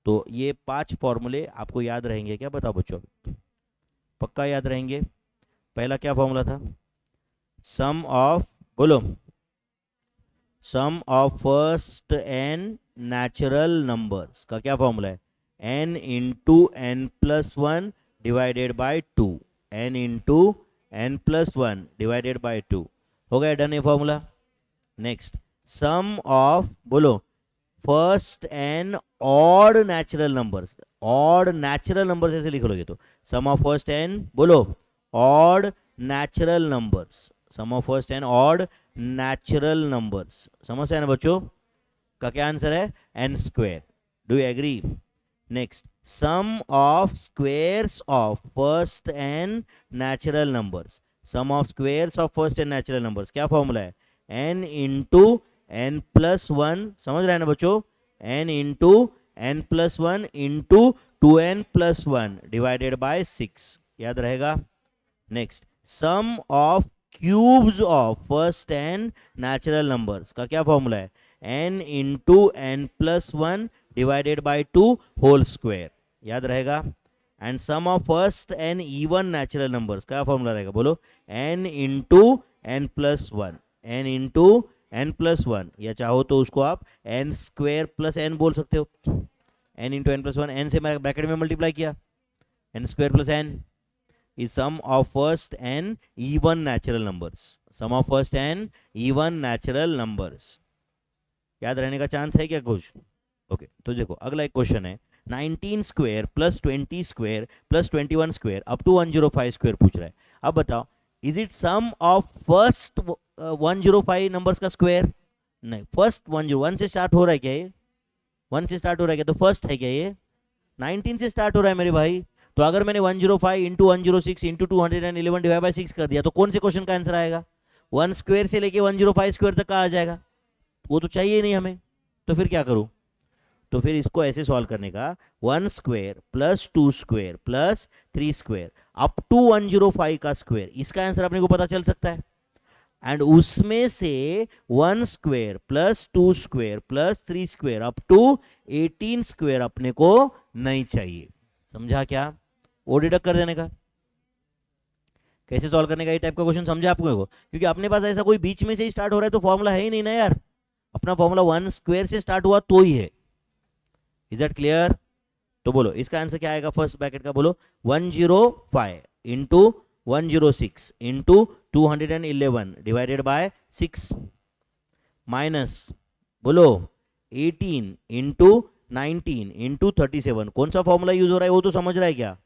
तो ये 5 फॉर्मूले आपको याद रहेंगे क्या? बताओ बच्चों, पक्का याद रहेंगे। पहला क्या फॉर्मूला था? सम ऑफ, बोलो, sum of first N natural numbers का क्या फॉर्मूला है? n into N plus one divided by two. n into N plus one divided by two. हो गया डन ये फॉर्मूला। नेक्स्ट, सम ऑफ, बोलो, first N odd natural numbers. Odd natural numbers ऐसे लिख लोगे तो सम ऑफ फर्स्ट एन, बोलो, odd natural numbers. Sum of first N odd natural numbers. समझ है ना बच्चों? का क्या आंसर है? N square. Do you agree? Next, sum of squares of first N natural numbers. Sum of squares of first N natural numbers क्या formula है? N into N plus one. समझ रहे हैं ना बच्चों? N into N plus one into 2n plus one divided by 6। याद रहेगा? Next, sum of cubes of first N natural numbers का क्या फॉर्मूला है? n into N plus one divided by two whole square. याद रहेगा? And sum of first N even natural numbers का formula रहेगा, बोलो, n into N plus one. n into N plus one, या चाहो तो उसको आप एन स्क्वेयर प्लस एन बोल सकते हो। n into N plus one, N से मैं ब्रैकेट में मल्टीप्लाई किया, N square plus N is sum of first n even natural numbers. Sum of first n even natural numbers. याद रहने का चांस है क्या कुछ? ओके, तो देखो अगला एक क्वेश्चन है, 19 square plus 20 square plus 21 square up to 105 square पूछ रहा है। अब बताओ, is it sum of first 105 numbers का स्क्वायर? नहीं, फर्स्ट 101 से स्टार्ट हो रहा है क्या ये? 1 से स्टार्ट हो रहा है क्या? तो फर्स्ट है क्या ये? 19 से स्टार्ट हो रहा है मेरे भाई। तो अगर मैंने 105 इंटू 106 इंटू 211 डिवाइड बाई 6 कर दिया तो कौन से क्वेश्चन का आंसर आएगा? 1 स्क्वायर से लेके 105 स्क्वायर तक का आ जाएगा। वो तो चाहिए नहीं हमें, तो फिर क्या करूं? तो फिर इसको ऐसे सॉल्व करने का, 1 square plus 2 square plus 3 square up to 105 का स्क्वायर, इसका आंसर अपने को पता चल सकता है। एंड उसमें से 1 square plus 2 square plus 3 square up to 18 square अपने को नहीं चाहिए। समझा क्या? वो डिडक्ट कर देने का, कैसे सॉल्व करने का ये टाइप का क्वेश्चन समझा आपको? क्योंकि अपने पास ऐसा कोई बीच में से ही स्टार्ट हो रहा है तो फॉर्मूला है ही नहीं ना यार। अपना फॉर्मूला 1 स्क्वायर से स्टार्ट हुआ तो ही है। Is that clear? तो बोलो इसका आंसर क्या आएगा? फर्स्ट ब्रैकेट का बोलो, 105 into 106 into 211 divided by 6 minus, बोलो, 18 इंटू 19 इंटू 37। कौन सा फॉर्मूला यूज हो रहा है वो तो समझ रहा है क्या?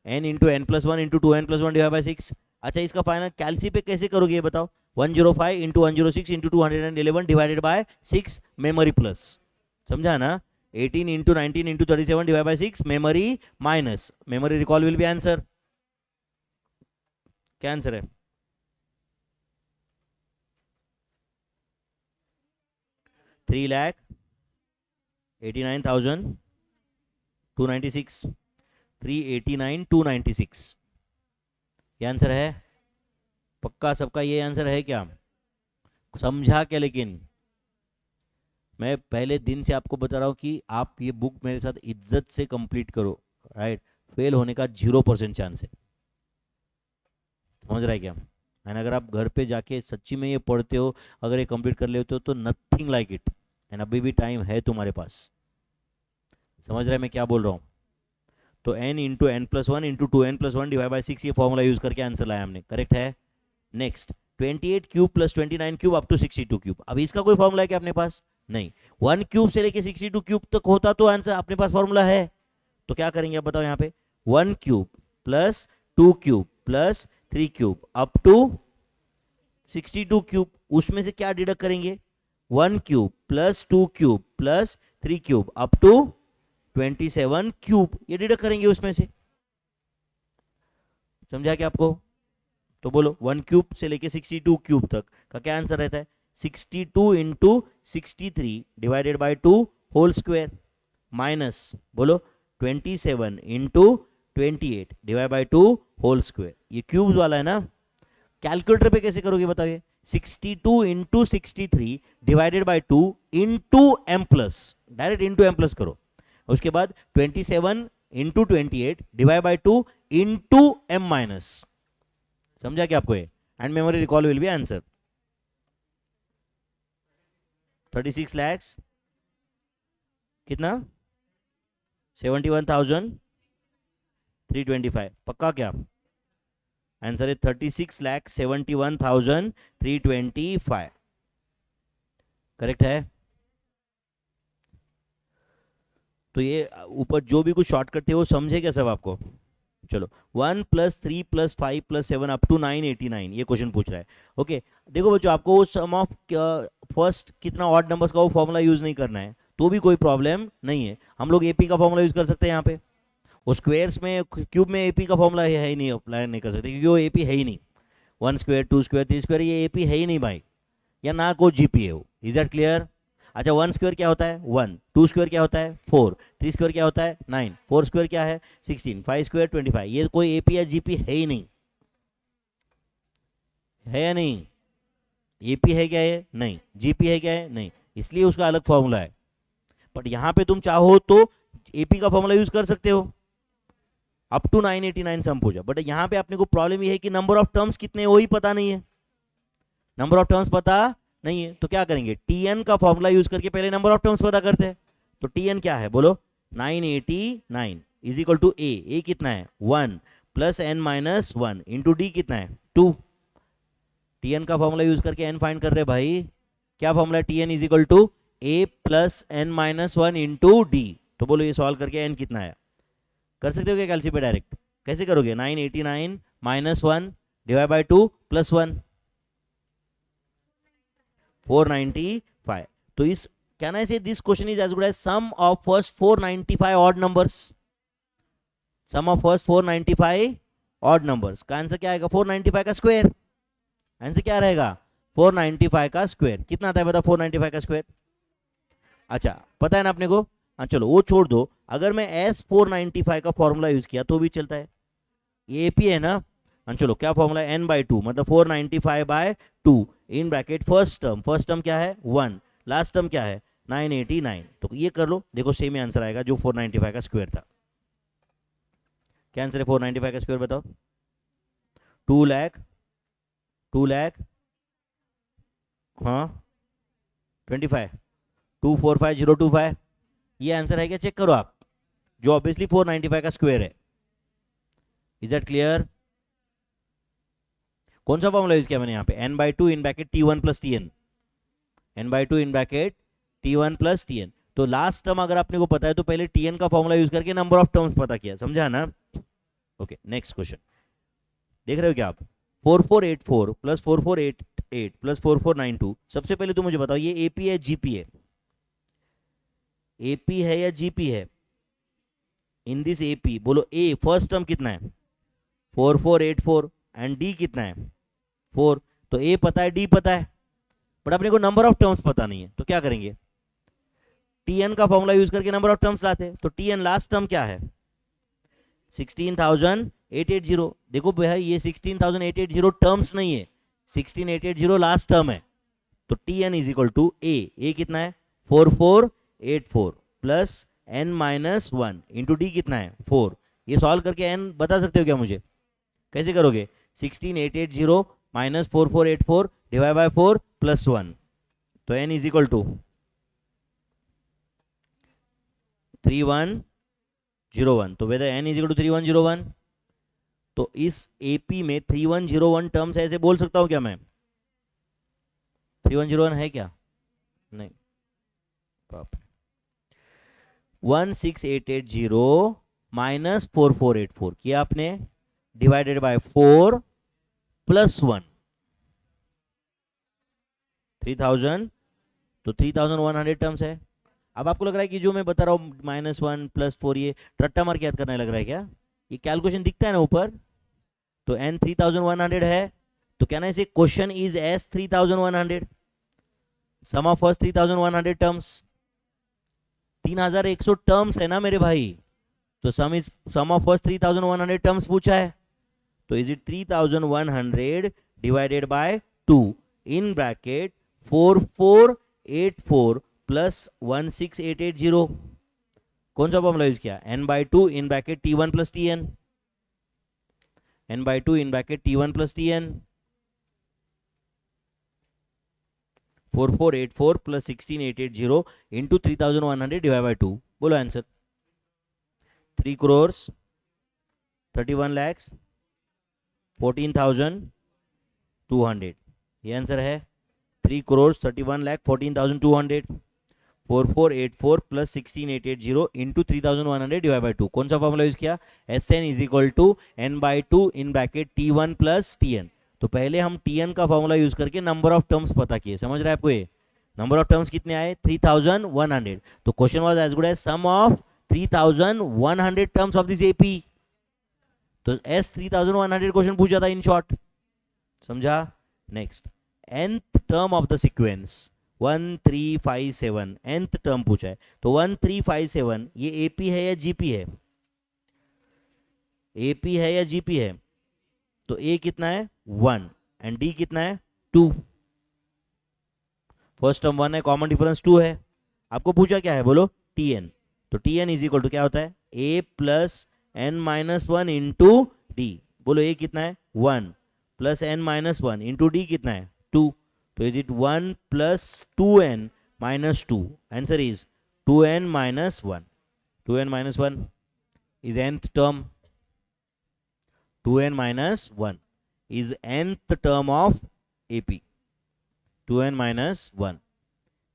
n into N plus one into 2n plus one divide by 6। अच्छा, इसका फाइनल कैलसी पे कैसे करोगे ये बताओ? 105 into 106 into 211 divided by 6 memory plus. समझा ना? 18 into 19 into 37 divide by 6 memory minus memory recall will be answer. क्या आंसर है? थ्री लाख 89,296 389,296 ये आंसर है पक्का सबका? ये आंसर है क्या? समझा क्या? लेकिन मैं पहले दिन से आपको बता रहा हूं कि आप ये बुक मेरे साथ इज्जत से कंप्लीट करो, राइट? फेल होने का 0% चांस है। समझ रहा है क्या? एंड अगर आप घर पे जाके सच्ची में ये पढ़ते हो, अगर ये कंप्लीट कर लेते हो तो नथिंग लाइक इट। एंड अभी भी टाइम है तुम्हारे पास। समझ रहे हैं मैं क्या बोल रहा हूँ? तो n into N plus one into 2n plus one divide by 6 ये फॉर्मूला यूज करके आंसर लाया हमने। करेक्ट है? Next, 28 cube plus 29 cube up to 62 cube. अब इसका कोई फॉर्मूला है क्या अपने पास? नहीं। 1 क्यूब से लेके 62 क्यूब तक होता तो आंसर अपने पास फॉर्मूला है। तो क्या करेंगे अब बताओ? यहाँ पे 1 cube plus 2 cube plus 3 cube up to 62 cube, उसमें से क्या डिडक्ट करेंगे? 1 cube plus 2 cube plus 3 cube up to 27 cube, ये डिडक्ट करेंगे उसमें से। समझा क्या आपको? तो बोलो 1 क्यूब से लेके 62 क्यूब तक का क्या आंसर रहता है? 62 into 63 divided by 2 whole square minus बोलो 27 into 28 divide by 2 whole square. ये क्यूब्स वाला है ना, कैलकुलेटर पे कैसे करोगे बताइए? 62 into 63 divided by 2 into M plus, direct into M plus करो। उसके बाद 27 into 28 divide by 2 into M minus. समझा क्या आपको? ये and memory recall will be answer 36 lakhs कितना? 71,325। पक्का क्या? आंसर है 36,71,325। करेक्ट है? तो ये ऊपर जो भी कुछ शॉर्ट करते हो समझे क्या सब आपको? चलो 1 + 3 + 5 + 7 अप टू 989 ये क्वेश्चन पूछ रहा है। ओके देखो बच्चों, आपको वो सम ऑफ फर्स्ट कितना ऑड नंबर्स का वो फॉर्मूला यूज नहीं करना है तो भी कोई प्रॉब्लम नहीं है। हम लोग एपी का फॉर्मूला यूज कर सकते हैं यहाँ पे। वो स्क्वायर्स में क्यूब में एपी का फॉर्मूला है ही नहीं, अप्लाई नहीं कर सकते क्योंकि वो एपी है ही नहीं। 1 स्क्वायर 2 स्क्वायर 3 स्क्वायर ये एपी है ही नहीं भाई, या ना कोई जीपी है वो। Is that clear? अच्छा 1 स्क्वायर क्या होता है? 1। 2 स्क्वायर क्या होता है? 4। 3 स्क्वायर क्या होता है? 9। 4 स्क्वायर क्या है? 16। 5 स्क्वायर 25। ये कोई एपी या जीपी है ही नहीं, है या नहीं? एपी है क्या है? नहीं। जीपी है क्या है? नहीं। इसलिए उसका अलग फॉर्मूला है। बट यहां पे तुम चाहो तो एपी का फॉर्मूला यूज कर सकते हो अप टू 989 सम पूछा। बट यहाँ पे अपने को प्रॉब्लम ये है कि नंबर ऑफ टर्म्स कितने वही पता नहीं है। नंबर ऑफ टर्म्स पता नहीं है तो क्या करेंगे? टीएन का फॉर्मूला यूज करके पहले नंबर ऑफ टर्म्स पता करते हैं। तो टीएन क्या है बोलो? 989 इज इक्वल टू ए कितना है? 1 plus N minus 1 into D कितना है? 2। टीएन का फॉर्मूला यूज करके एन फाइंड कर रहे भाई। क्या formula? TN is equal to A plus N minus 1 into D. तो बोलो ये सॉल्व करके एन कितना है? कर सकते हो क्या कैलसी पे डायरेक्ट? कैसे करोगे? 989 माइनस 1 डिवाइड बाई 2 प्लस 1 495। तो इस can I say this question is as good as sum of first 495 odd numbers. Sum of first 495 odd numbers का आंसर क्या आएगा? 495 का स्क्वायर। आंसर क्या रहेगा? 495 का स्क्वायर। कितना आता है बता? 495 का स्क्वायर। अच्छा पता है ना अपने को? हाँ चलो वो छोड़ दो। अगर मैं S495 का फॉर्मूला यूज किया तो भी चलता है, ये एपी है ना। हाँ चलो क्या फॉर्मूला है? n/2 मतलब 495/2 इन ब्रैकेट फर्स्ट टर्म क्या है? 1। लास्ट टर्म क्या है? 989। तो ये कर लो, देखो सेम ही आंसर आएगा जो 495 का स्क्वायर था। क्या आंसर है 495 का स्क्वायर बताओ? 2 लाख हाँ 25 245025। ये आंसर है क्या? चेक करो आप, जो ऑब्वियसली 495 का स्क्वायर है। Is that clear? कौन सा फॉर्मूला यूज किया मैंने यहाँ पे? n/2 in bracket t1 plus tn। n/2 in bracket t1 plus tn। तो लास्ट टर्म अगर आपने को पता है तो पहले tn का फॉर्मूला यूज करके नंबर ऑफ टर्म्स पता किया। समझा ना? ओके नेक्स्ट क्वेश्चन देख रहे हो क्या आप? 4484 प्लस 4488 प्लस 4492। सबसे पहले तो मुझे बताओ ये एपी है जीपी है? एपी है या जीपी है? इन दिस एपी बोलो ए फर्स्ट टर्म कितना है? 4484 एंड डी कितना है? 4। तो ए पता है, डी पता है, बट अपने को नंबर ऑफ टर्म्स पता नहीं है। तो क्या करेंगे? टीएन का फॉर्मूला यूज करके नंबर ऑफ टर्म्स लाते। तो टीएन लास्ट टर्म क्या है? 16,880। देखो भाई ये 16,880 टर्म्स नहीं है, 16,880 लास्ट टर्म है। तो TN is equal to A कितना है? 4484 plus N minus 1 into D कितना है? 4। ये सॉल्व करके एन बता सकते हो क्या मुझे? कैसे करोगे? 16,880 माइनस 4484 डिवाइड बाय 4 प्लस 1। तो एन इज इक्वल टू 3101। तो whether N is equal to 3101। तो इस एपी में 3101 टर्म्स ऐसे बोल सकता हूं क्या मैं? 3101 है क्या? नहीं। 16880 माइनस 4484 किया आपने डिवाइडेड बाय 4 प्लस 1 3000। तो 3100 टर्म्स है। अब आपको लग रहा है कि जो मैं बता रहा हूँ -1 +4 ये रट्टा मार के याद करने लग रहा है क्या? ये कैलकुलेशन दिखता है ना ऊपर, तो n 3100 है, तो कहना है question is s 3100, sum of first 3100 terms, 3100 terms है ना मेरे भाई, तो सम ऑफ फर्स्ट 3100 टर्म्स पूछा है, तो is it 3100 divided by 2 in bracket 4484 plus 16880, कौन सा फॉर्मूला यूज किया? n/2 in bracket t1 plus tn, n/2 in bracket t1 plus tn, 4484 plus 16880 into 3100 divide by 2, बोलो आंसर। 3 crores 31 lakhs 14,200, ये answer है। 3 crores 31 lakh 14,200, 4484 plus 16880 into 3100 divide by 2, कौन सा formula use किया? Sn is equal to n/2 in bracket t1 plus tn, तो पहले हम tn का फॉर्मूला यूज करके नंबर ऑफ टर्म्स पता किए, समझ रहे हैं आपको? ये नंबर ऑफ टर्म्स कितने आए? 3100, तो question was as good as sum of 3100 terms of this AP, तो S 3100 क्वेश्चन पूछा था इन शॉर्ट, समझा? Next, nth term of the sequence 1357, nth term पूछा है, तो 1357 ये AP है या GP है? AP है या GP है? तो A कितना है? 1 एंड D कितना है? 2, फर्स्ट टर्म 1 है, कॉमन डिफरेंस 2 है, आपको पूछा क्या है? बोलो Tn, तो Tn इज इक्वल टू क्या होता है? A plus n-1 into D, बोलो A कितना है? 1 प्लस n-1 इंटू डी कितना है? 2, तो is it 1 plus 2n minus 2, answer is 2n minus 1, 2n minus 1 is nth term, 2n minus 1 is nth term of AP, 2n minus 1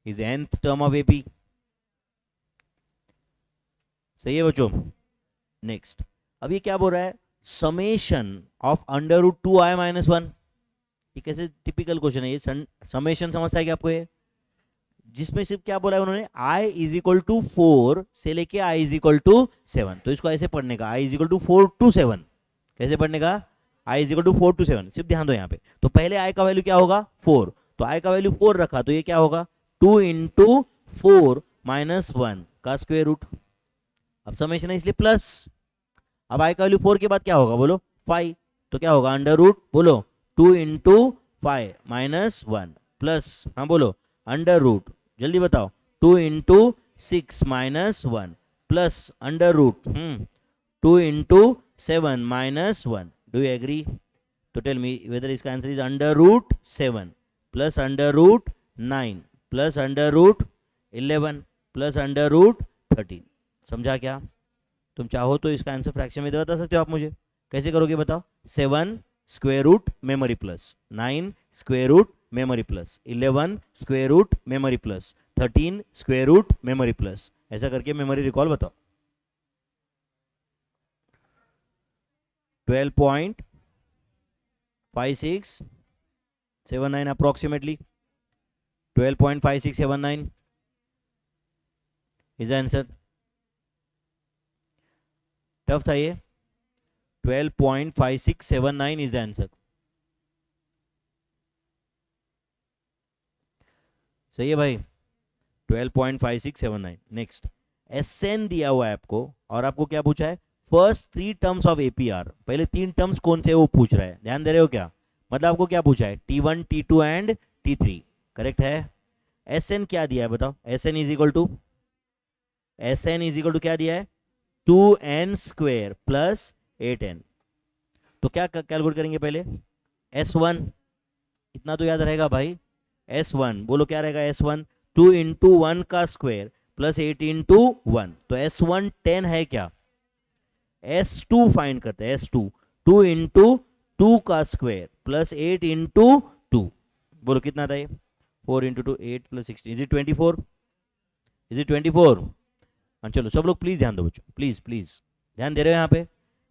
is nth term of AP, सही है बच्चों? Next, अब ये क्या बोल रहा है? समेशन ऑफ √2i-1, ये कैसे टिपिकल क्वेश्चन है ये, समेशन समझता है क्या आपको? ये जिसमें सिर्फ क्या बोला है उन्होंने, i इज इक्वल टू 4 से लेके i इज इक्वल टू 7, तो इसको ऐसे पढ़ने का, i is equal to 4 to 7, कैसे पढ़ने का? i is equal to 4 to 7, सिर्फ ध्यान दो यहाँ पे, तो पहले i का वैल्यू क्या होगा? 4, तो i का वैल्यू 4 रखा, तो ये क्या होगा? 2 इंटू 4 माइनस 1 का स्क्वायर रूट, अब समेशन है इसलिए प्लस, अब i का वैल्यू 4 के बाद क्या होगा? बोलो 5, तो क्या होगा? अंडर रूट, बोलो 2 इंटू 5 माइनस 1 प्लस, हाँ बोलो अंडर रूट, जल्दी बताओ, 2 into 6 minus 1 plus under root 2 into 7 minus 1, do you agree? तो टेल मी वेदर इसका आंसर is under root 7 plus under root 9 plus under root 11 plus under root 13, समझा क्या? तुम चाहो तो इसका आंसर फ्रैक्शन में बता सकते हो आप मुझे, कैसे करोगे बताओ? 7 square root memory plus 9 square root memory plus 11 square root memory plus 13 square root memory plus, ऐसा करके मेमोरी रिकॉल बताओ। 12.5679 approximately, 12.5679 is the answer. Tough था ये, 12.5679 इज द आंसर, सही है भाई? 12.5679। नेक्स्ट, Sn दिया हुआ है आपको, और आपको क्या पूछा है? फर्स्ट 3 टर्म्स ऑफ APR, पहले 3 टर्म्स कौन से वो पूछ रहा है, ध्यान दे रहे हो क्या? मतलब आपको क्या पूछा है? T1 T2 and T3, correct है? Sn क्या दिया है बताओ? Sn इज इक्वल टू क्या दिया है? 2n स्क्वेयर प्लस 8n, तो क्या कैलकुलेट करेंगे पहले? S1, इतना तो याद रहेगा भाई, S1 बोलो क्या रहेगा? S1 2 इंटू 1 का स्क्वायर प्लस 8 इंटू 1, तो S1 10 है क्या? S2 फाइंड करते हैं, S2 2 इंटू 2 का स्क्वायर प्लस 8 इंटू 2, बोलो कितना था ये? 4 into 2 8 plus 16, is it 24? Is it 24? हाँ चलो सब लोग प्लीज ध्यान दो बच्चों, प्लीज प्लीज ध्यान दे रहे हो यहाँ पे?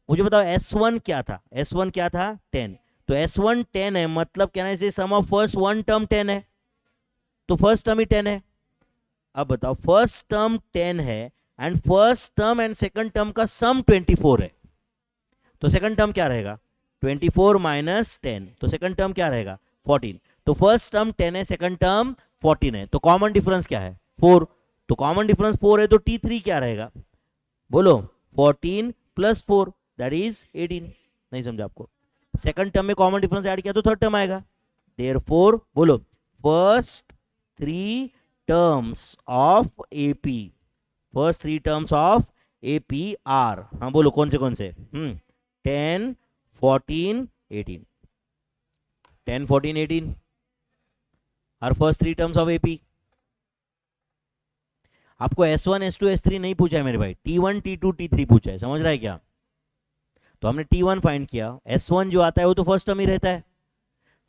मुझे बताओ S1 क्या था? S1 क्या था? 10, तो S1 10 है, मतलब कहना है सम ऑफ फर्स्ट 1 टर्म 10 है, तो फर्स्ट टर्म ही 10 है, अब बताओ फर्स्ट टर्म 10 है and first term and second term का सम 24 है, तो सेकंड टर्म क्या रहेगा 24 माइनस 10, तो सेकंड टर्म क्या रहेगा 14। तो फर्स्ट टर्म 10 है, सेकंड टर्म 14 है, तो कॉमन डिफरेंस क्या है 4, तो कॉमन डिफरेंस 4 है, तो T3 क्या रहेगा बोलो 14 प्लस 4 दैट इज 18। नहीं समझा आपको, सेकंड टर्म में कॉमन डिफरेंस ऐड किया तो थर्ड टर्म आएगा, देयरफॉर बोलो first 3 terms of AP, first 3 terms of AP are, हाँ बोलो कौन से 10 14 18, 10 14 18 are first 3 terms of AP. आपको S1 S2 S3 नहीं पूछा है मेरे भाई, T1 T2 T3 पूछा है, समझ रहा है क्या। तो हमने T1 फाइंड किया, S1 जो आता है वो तो फर्स्ट टर्म ही रहता है,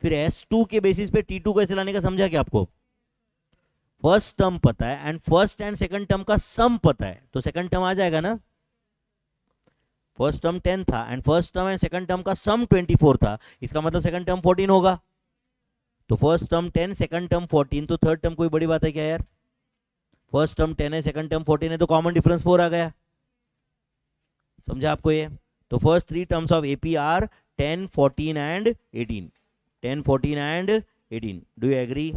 फिर S2 के बेसिस पे T2 कैसे लाने का समझा क्या आपको, फर्स्ट टर्म पता है and first and second term का सम पता है, तो सेकंड टर्म आ जाएगा ना, फर्स्ट टर्म 10 था and first term and second term का सम 24 था, इसका मतलब सेकंड टर्म 14 होगा, तो फर्स्ट टर्म 10 सेकंड टर्म 14, तो थर्ड टर्म कोई बड़ी बात है क्या यार, फर्स्ट टर्म 10 है सेकंड टर्म 14 है, तो कॉमन डिफरेंस 4 आ गया, समझा आपको ये। तो first 3 terms of AP are 10 14 and 18, 10 14 and 18, do you agree.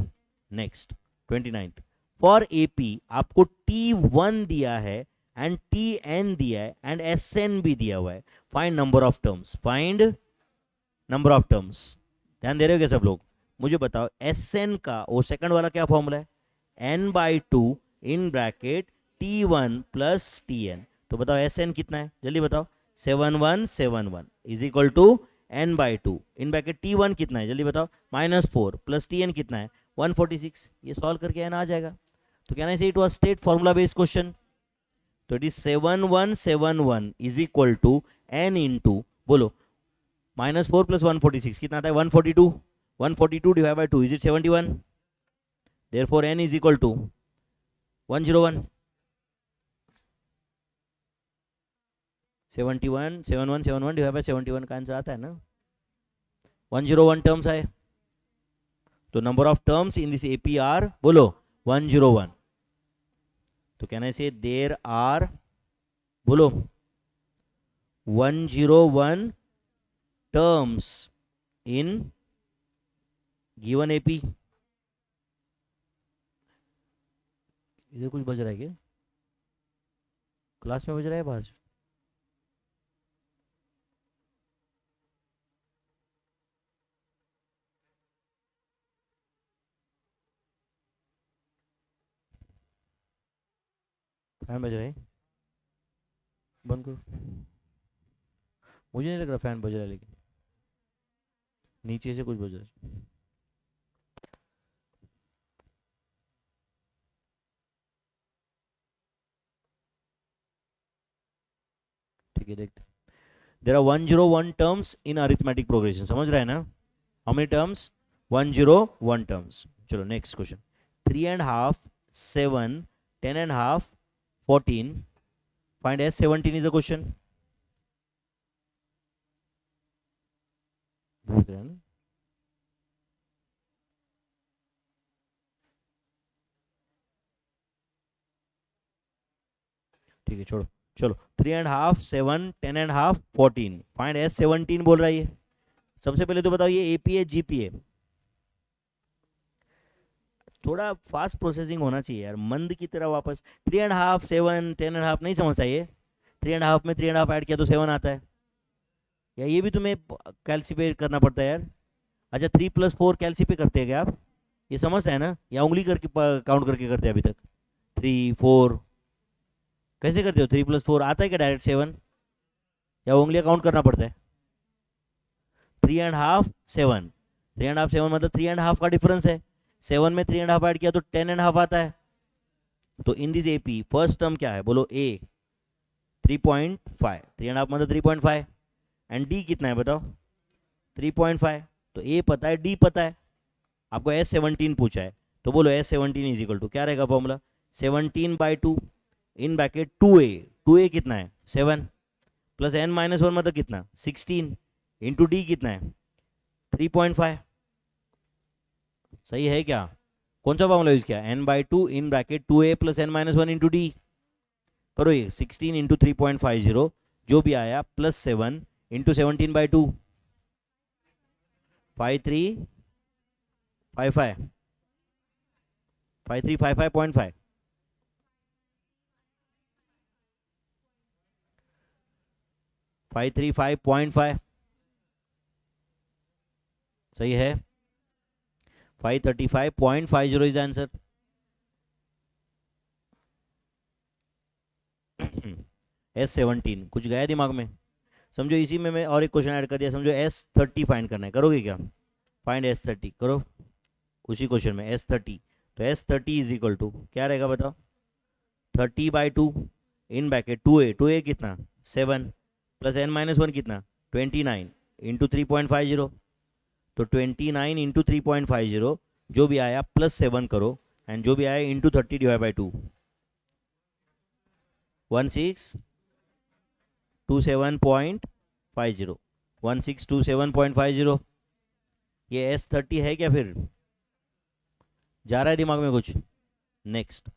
Next 29th, for AP आपको T1 दिया है एंड Tn दिया है एंड Sn भी दिया हुआ है, find number of terms, find number of terms, ध्यान दे रहे हो क्या सब लोग, मुझे बताओ Sn का वो सेकंड वाला क्या फॉर्मूला है, n/2 in bracket T1 plus Tn, तो बताओ Sn कितना है जल्दी बताओ, 7171 is equal to n/2 in bracket T1 कितना है जल्दी बताओ, -4 प्लस Tn कितना है 146, ये सॉल्व करके n आ जाएगा, तो कहना है it was state formula based question, तो it is 7171 is equal to n into बोलो -4 प्लस 146 कितना आता है 142, 142 divide by 2 is it 71, therefore n is equal to 101, 71 divide by 71 का आंसर आता है ना 101 टर्म्स आए, तो number of terms in this AP are बोलो 101, तो कहना से देयर आर बोलो 101 टर्म्स इन गिवन एपी। इधर कुछ बज रहा है क्या, क्लास में बज रहा है बाहर, फैन बज रहा है, बंद करो, मुझे नहीं लग रहा फैन बज रहा है, लेकिन नीचे से कुछ बज रहा है, ठीक है देखते, there are 101 terms in arithmetic progression, समझ रहा है ना, हाउ मेनी टर्म्स 101 टर्म्स। चलो next question, 3.5 7 10.5 14, find S17 is a question, देख रहे हैं ना, ठीक है छोड़ो, चलो 3.5 7 10.5 14, फाइंड S17 बोल रहा है ये, सबसे पहले तो बताओ ये एपी है जीपी है, थोड़ा फास्ट प्रोसेसिंग होना चाहिए यार, मंद की तरह वापस 3.5 7 10.5 नहीं समझता ये, 3.5 में 3.5 ऐड किया तो 7 आता है, या ये भी तुम्हें कैलसीपे करना पड़ता है यार, अच्छा 3 + 4 कैलसीपे करते हैं क्या आप, ये समझता है ना, या उंगली करके काउंट करके करते हैं अभी तक, 3 4 कैसे करते हो, 3 + 4 आता है क्या डायरेक्ट 7, या उंगलियां काउंट करना पड़ता है, 3.5 7 3.5 7 मतलब 3.5 का डिफरेंस है, 7 में 3.5 ऐड किया तो 10.5 आता है, तो इन दिस एपी फर्स्ट टर्म क्या है बोलो ए 3.5, 3.5 मतलब 3.5 एंड डी कितना है बताओ 3.5, तो ए पता है डी पता है, आपको S17 पूछा है, तो बोलो S17 इज इक्वल टू क्या रहेगा फॉर्मूला 17/2 इन ब्रैकेट 2a कितना है 7 प्लस n-1 मतलब कितना 16 इंटू डी कितना है 3.5, सही है क्या, कौन सा फॉर्मूला यूज किया, n/2 in bracket 2a plus n minus 1 into D. करो ये 16 इंटू 3.50 जो भी आया प्लस 7 इंटू 17/2 5355 5355.5 535.5 सही है। 535.50 इज आंसर। S17 कुछ गया दिमाग में, समझो इसी में मैं और एक क्वेश्चन ऐड कर दिया। समझो S30 फाइंड करना है, करोगे क्या, फाइंड S30 करो उसी क्वेश्चन में S30। तो S30 इज इक्वल टू क्या रहेगा बताओ, 30/2 इन ब्रैकेट 2a कितना 7 प्लस n माइनस 1 कितना 29 इंटू 3.50। तो 29 इंटू 3.50 जो भी आया प्लस 7 करो एंड जो भी आया इंटू 30 डिवाइड बाई 2 1627.50 1627.50। ये S30 है क्या, फिर जा रहा है दिमाग में कुछ। Next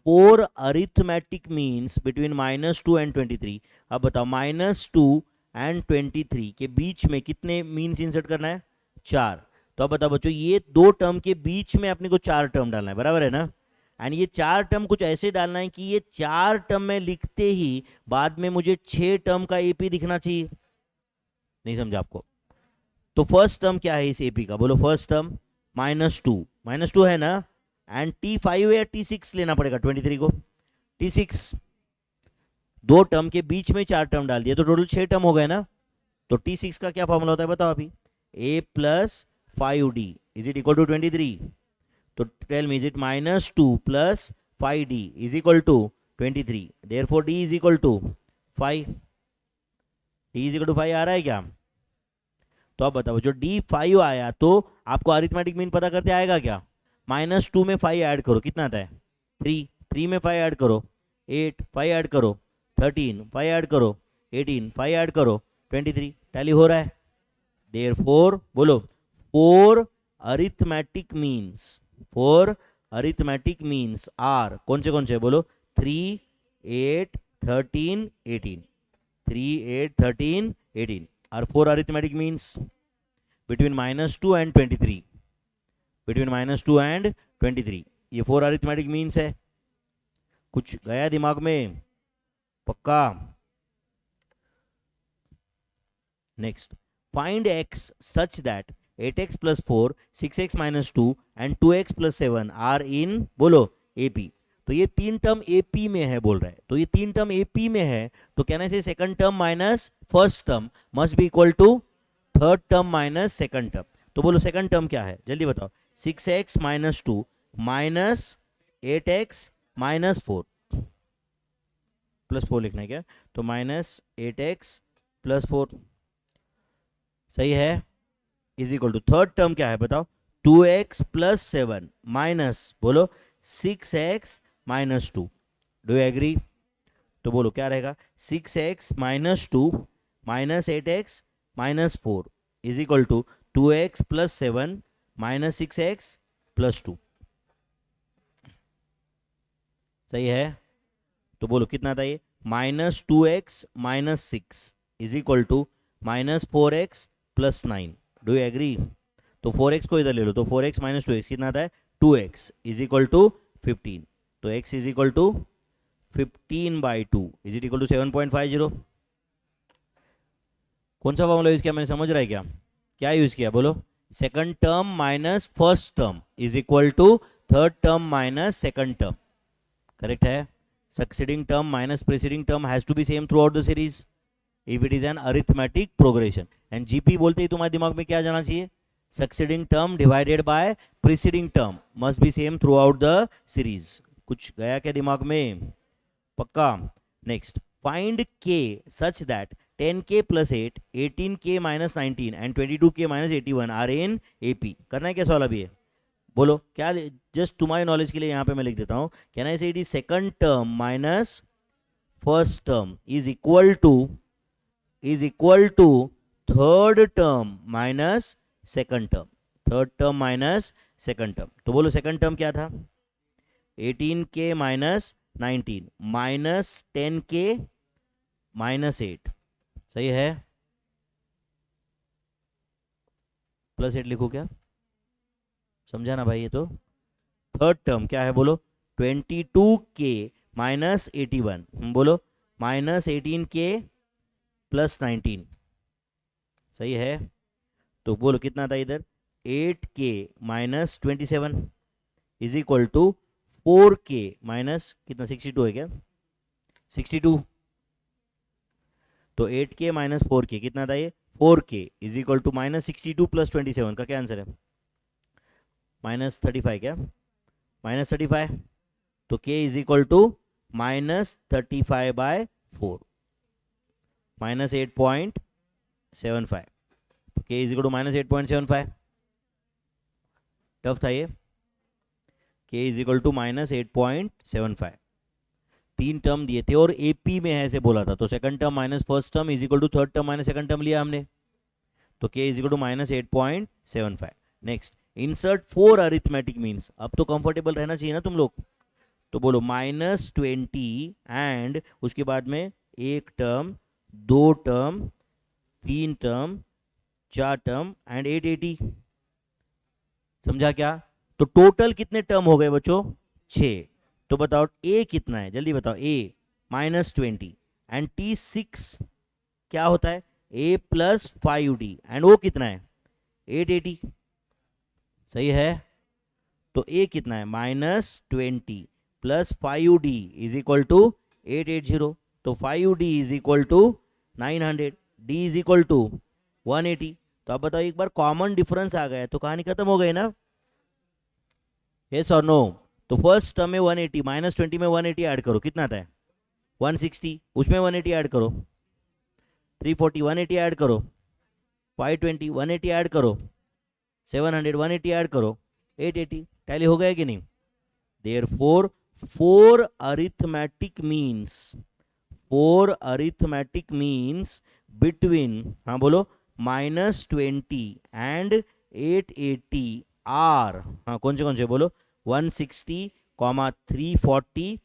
4 arithmetic means between -2 and 23। अब बताओ -2 एंड 23 के बीच में कितने मीन्स इंसर्ट करना है, 4। तो अब बताओ बच्चों ये दो टर्म के बीच में अपने को 4 टर्म डालना है, बराबर है ना। एंड ये 4 टर्म कुछ ऐसे डालना है कि ये 4 टर्म में लिखते ही बाद में मुझे 6 टर्म का एपी दिखना चाहिए। नहीं समझा आपको। तो फर्स्ट टर्म क्या है इस एपी का, बोलो फर्स्ट टर्म -2 है ना। एंड T5 या T6 लेना पड़ेगा 23 को, T6 दो टर्म के बीच में 4 टर्म डाल दिए तो टोटल 6 टर्म हो गए ना। तो T6 का क्या फॉर्मूला होता है बताओ अभी, a plus 5d is it equal to 23। तो tell me is it -2 plus 5d is equal to 23, therefore d is equal to 5। d is equal to 5 आ रहा है क्या। तो अब बताओ जो D5 आया तो आपको अरिथमेटिक मीन पता करते आएगा क्या, -2 में 5 ऐड करो कितना आता है 3 में 5 ऐड करो 8, 5 ऐड करो 13, 5 ऐड करो 18, 5 ऐड करो 23, टैली हो रहा है। देयरफॉर बोलो 4 अरिथमेटिक मीन्स आर कौन से बोलो 3, 8, 13, 18 3, 8, 13, 18 are 4 arithmetic means between -2 and 23, between -2 and 23 ये 4 अरिथमेटिक मीन्स है। कुछ गया दिमाग में पक्का। Next find x such that 8x plus 4, 6x minus 2 and 2x plus 7 are in बोलो AP। तो ये 3 टर्म AP में है बोल रहा है, तो ये 3 टर्म AP में है तो कहना से second term minus first term must be equal to third term minus second term. तो बोलो सेकंड टर्म क्या है जल्दी बताओ, 6x minus 2 minus 8x minus 4 plus 4 लिखना है क्या, तो -8x प्लस 4 सही है is equal to third term क्या है बताओ, 2x प्लस 7 माइनस बोलो 6x minus 2। Do you agree. तो बोलो क्या रहेगा 6x minus 2 minus 8x minus 4 is equal to 2x plus 7 minus 6x plus 2 सही है। तो बोलो कितना था ये -2x minus 6 is equal to -4x plus 9। Do you agree. तो 4x को इधर ले लो तो 4x माइनस 2x कितना आता है 2x इज इक्वल टू 15। तो x is equal to 15/2 is it equal to 7.50। कौन सा फॉर्मूला यूज किया मैंने समझ रहा है क्या, क्या यूज किया बोलो, second term minus first term is equal to third term minus second term. Correct है। Succeeding term minus preceding term has to be same throughout the series if it is an arithmetic progression. And GP बोलते ही तुम्हारे दिमाग में क्या जाना चाहिए, succeeding term divided by preceding term must be same throughout the series. कुछ गया क्या दिमाग में पक्का। Next find k such that 10k plus 8, 18k minus 19 and 22k minus 81 are in AP। करना है क्या सवाल अभी है बोलो क्या, जस्ट तुम्हारी नॉलेज के लिए यहाँ पे मैं लिख देता हूँ, can I say it is second term minus first term is equal to third term minus second term. Third term minus second term. तो बोलो सेकंड टर्म क्या था? 18k minus 19 minus 10k minus 8, सही है? प्लस 8 लिखो क्या? समझा ना भाई? ये तो थर्ड टर्म क्या है बोलो? 22k माइनस 81, बोलो माइनस 18k प्लस 19, सही है? तो बोलो कितना था इधर? 8k minus 27 is equal to 4k minus कितना? 62 है क्या? 62। तो 8k माइनस 4k कितना था ये? 4k is equal to minus 62 plus 27 का क्या आंसर है? माइनस 35 क्या? माइनस 35। तो k is equal to minus 35/4 minus 8.75। तो k is equal to minus 8.75। Tough था ये। k is equal to minus 8.75। तीन टर्म दिए थे और एपी में ऐसे बोला था, तो second term minus first term is equal to third term minus second term लिया हमने, तो k is equal to minus 8.75। Next, insert 4 arithmetic means. अब तो कंफर्टेबल रहना चाहिए ना तुम लोग। तो बोलो -20 एंड उसके बाद में एक टर्म, दो टर्म, तीन टर्म, चार टर्म एंड 880। समझा क्या? तो टोटल कितने टर्म हो गए बच्चों? 6। तो बताओ a कितना है, जल्दी बताओ। a -20 एंड t6 क्या होता है? a प्लस 5d एंड वो कितना है? 880, सही है? तो a कितना है? -20 plus 5d is equal to 880। तो 5d is equal to 900, d is equal to 180। तो अब बताओ, एक बार कॉमन डिफरेंस आ गया तो कहानी खत्म हो गई ना? यस और नो? तो फर्स्ट टर्म में 180 -20 में 180 ऐड करो, कितना आता है? 160। उसमें 180 ऐड करो, 340 180 ऐड करो, 520 180 ऐड करो, 700 180 ऐड करो, 880। टैली हो गया कि नहीं? Therefore, 4 arithmetic means between, हाँ बोलो, -20 एंड 880 आर, हाँ कौन से बोलो? 160, 340,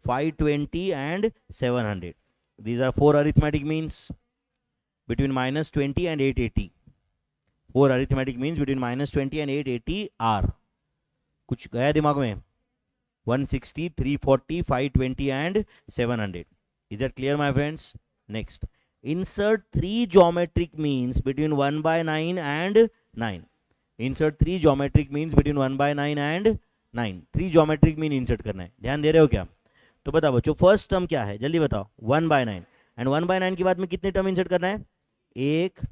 520 and 700। These are 4 arithmetic means between -20 and 880. 4 arithmetic means between -20 and 880 are. कुछ गया दिमाग में? 160, 340, 520 and 700. Is that clear, my friends? Next, insert 3 geometric means between 1/9 and 9. Insert 3 geometric means between 1/9 and 9. 3 geometric mean insert करना है, ध्यान दे रहे हो क्या? तो बताओ बच्चों, फर्स्ट टर्म क्या है, जल्दी बताओ। 1/9 एंड 1/9 के बाद में कितने टर्म इंसर्ट करना है? 1,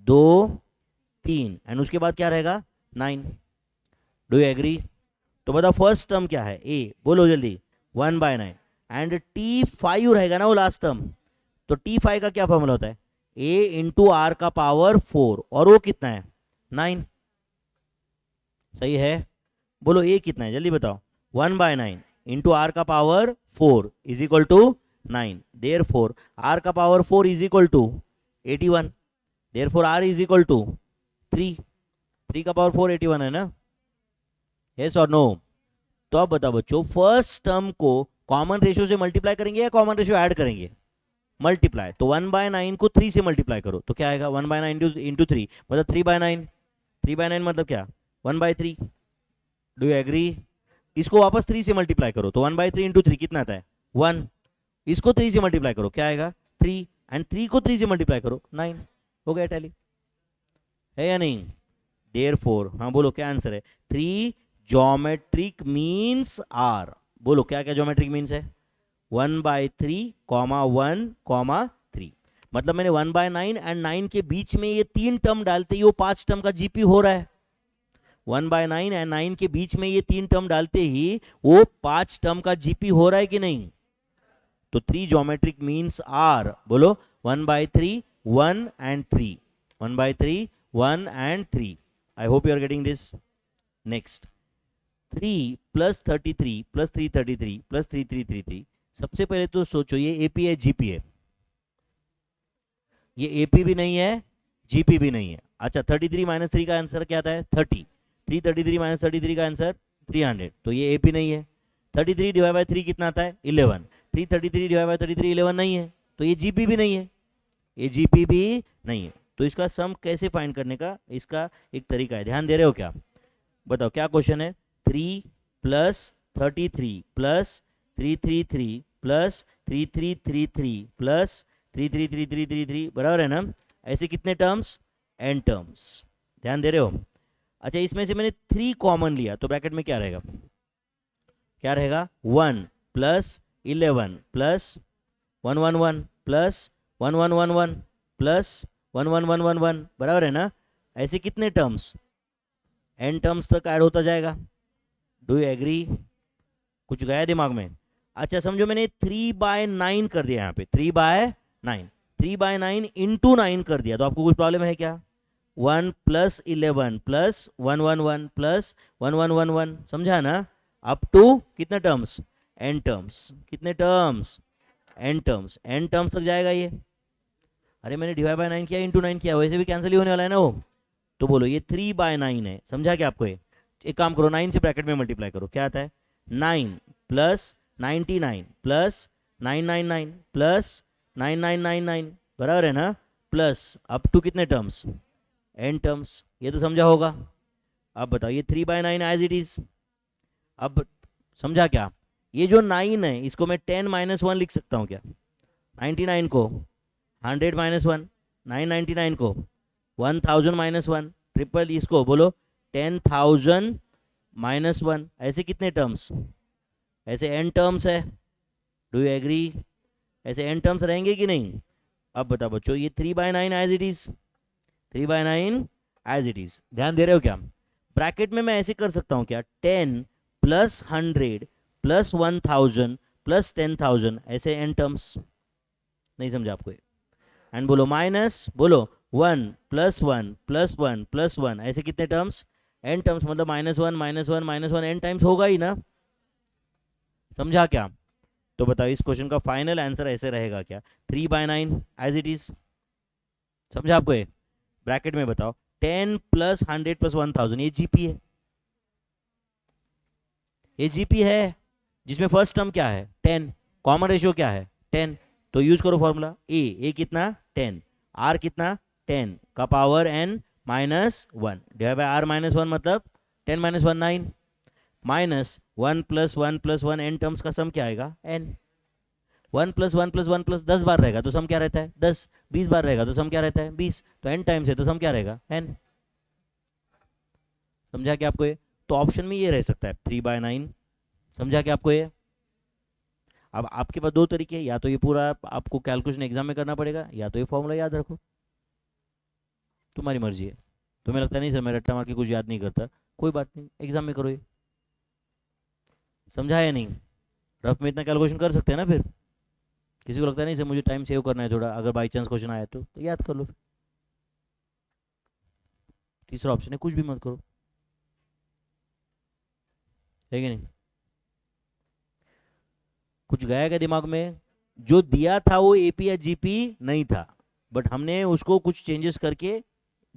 2, 3 एंड उसके बाद क्या रहेगा? 9। Do you agree? तो बताओ फर्स्ट टर्म क्या है? a, बोलो जल्दी। 1/9 एंड t5 रहेगा ना वो लास्ट टर्म। तो t5 का क्या फॉर्मूला होता है? a इंटू आर का पावर 4 और वो कितना है? 9, सही है? बोलो a कितना है, जल्दी बताओ। 1/9 इंटू आर का power 4 is equal to 9। Therefore R का power 4 is equal to 81। Therefore R is equal to 3। 3 का पावर 4 81 है ना? यस और नो? तो अब बताओ बच्चों, फर्स्ट टर्म को कॉमन रेशियो से मल्टीप्लाई करेंगे या कॉमन रेशियो ऐड करेंगे? मल्टीप्लाई। तो 1/9 को 3 से मल्टीप्लाई करो तो क्या आएगा? 1/9 इंटू 3 मतलब 3/9। 3/9 मतलब क्या? 1/3। Do you agree? इसको वापस 3 से मल्टीप्लाई करो तो 1/3 इंटू 3 कितना आता है? 1। इसको 3 से मल्टीप्लाई करो, क्या आएगा? 3 एंड 3 को 3 से मल्टीप्लाई करो 9। हो गया टैली, है या नहीं? देयरफॉर, हाँ बोलो क्या आंसर है? 3 ज्योमेट्रिक मीन्स आर। बोलो क्या क्या ज्योमेट्रिक मीन्स है? 1/3, 1, 3। मतलब मैंने 1/9 एंड 9 के बीच में ये 3 टर्म डालते ही वो 5 टर्म का जीपी हो रहा है। 1/9 एंड 9 के बीच में ये 3 टर्म डालते ही वो 5 टर्म का जीपी हो रहा है कि नहीं? तो 3 ज्योमेट्रिक मीन्स आर, बोलो 1/3, 1 and 3। 1/3, 1 and 3। I hope you are getting this. Next, 3 plus 33 plus 333 plus 3333। सबसे पहले तो सोचो, ये एपी है जीपी है? ये एपी भी नहीं है, जीपी भी नहीं है। अच्छा, 33 - 3 का आंसर क्या आता है? 30। 333 माइनस 33 का आंसर 300, तो ये AP नहीं है। 33 डिवाइड बाई 3 कितना आता है 11, 333 डिवाइड बाई 33 11 नहीं है, तो ये GP भी नहीं है, ये GP भी नहीं है। तो इसका सम कैसे फाइंड करने का, इसका एक तरीका है, ध्यान दे रहे हो क्या? बताओ क्या क्वेश्चन है। 3 प्लस 33 प्लस 333 प्लस 3333 प्लस 333333 बराबर है ना? ऐसे कितने टर्म्स? n terms. ध्यान दे रहे हो? अच्छा, इसमें से मैंने 3 कॉमन लिया, तो ब्रैकेट में क्या रहेगा? क्या रहेगा? 1 प्लस 11 प्लस 111 प्लस 1111 प्लस 11111 बराबर है ना? ऐसे कितने टर्म्स? n टर्म्स तक ऐड होता जाएगा। Do you agree? कुछ गया दिमाग में? अच्छा समझो, मैंने 3/9 कर दिया यहाँ पे, 3/9, 3/9 इंटू 9 कर दिया, तो आपको कुछ प्रॉब्लम है क्या? 1 प्लस 11 प्लस 111 प्लस 1111, समझा ना? अप टू कितने टर्म्स? n terms. कितने terms? n terms, n terms तक जाएगा ये। अरे मैंने डिवाइड बाय 9 किया, इंटू 9 किया, वैसे भी कैंसिल ही होने वाला है ना वो। तो बोलो ये 3/9 है, समझा क्या आपको? ये एक काम करो, 9 से ब्रैकेट में मल्टीप्लाई करो, क्या आता है? 9 प्लस 99 प्लस 999 प्लस 9999 बराबर है ना? प्लस अप टू कितने टर्म्स? n terms. ये तो समझा होगा। अब बताओ ये 3/9 एज इट इज। अब समझा क्या? ये जो 9 है इसको मैं 10 - 1 लिख सकता हूँ क्या? 99 को 100 - 1, 999 को 1000 - 1, ट्रिपल इसको बोलो 10,000 - 1, ऐसे कितने टर्म्स? ऐसे n टर्म्स है। Do you agree? ऐसे n टर्म्स रहेंगे कि नहीं? अब बताओ बच्चों, ये 3/9 as it is, 3/9 as it is. ध्यान दे रहे हो क्या? ब्रैकेट में मैं ऐसे कर सकता हूँ क्या? 10 प्लस 100 प्लस 1000 प्लस 10,000, ऐसे n टर्म्स। नहीं समझा आपको? एंड बोलो माइनस, बोलो 1 प्लस 1 प्लस 1 प्लस 1, ऐसे कितने टर्म्स? n टर्म्स, मतलब -1 -1 -1 n टाइम्स होगा ही ना। समझा क्या? तो बताओ इस क्वेश्चन का फाइनल आंसर ऐसे रहेगा क्या? 3/9 एज इट इज। समझा आपको? ये ब्रैकेट में बताओ 10 प्लस 100 प्लस 1000, ये GP है, ये GP है, जिसमें फर्स्ट टर्म क्या है? 10, कॉमन रेशियो क्या है? 10। तो यूज करो फॉर्मूला, ए कितना? 10, r कितना? 10 का power n -1 divide by r -1, मतलब 10 - 1 9, minus 1 plus 1 plus 1, n terms का सम क्या आएगा? n। 1 प्लस 1 प्लस 1 प्लस 10 बार रहेगा तो सम क्या रहता है? 10। 20 बार रहेगा तो सम क्या रहता है? 20। तो n टाइम्स है तो सम क्या रहेगा? n। समझा क्या आपको? ये तो ऑप्शन में ये रह सकता है 3/9। समझा क्या आपको? ये अब आपके पास दो तरीके हैं, या तो ये पूरा आपको कैलकुलेशन एग्जाम में करना पड़ेगा, या तो ये फॉर्मूला याद रखो, तुम्हारी मर्जी है। तुम्हें लगता नहीं सर मैं रट्टा मार के कुछ याद नहीं करता, कोई बात नहीं, एग्जाम में करो ये। समझा या नहीं? रफ में इतना कैलकुलेशन कर सकते हैं ना। फिर किसी को लगता नहीं सर मुझे टाइम सेव करना है थोड़ा, अगर बाई चांस क्वेश्चन आया तो याद कर लो। तीसरा ऑप्शन है कुछ भी मत करो, है कि नहीं? कुछ गया क्या दिमाग में? जो दिया था वो AP या GP नहीं था, बट हमने उसको कुछ चेंजेस करके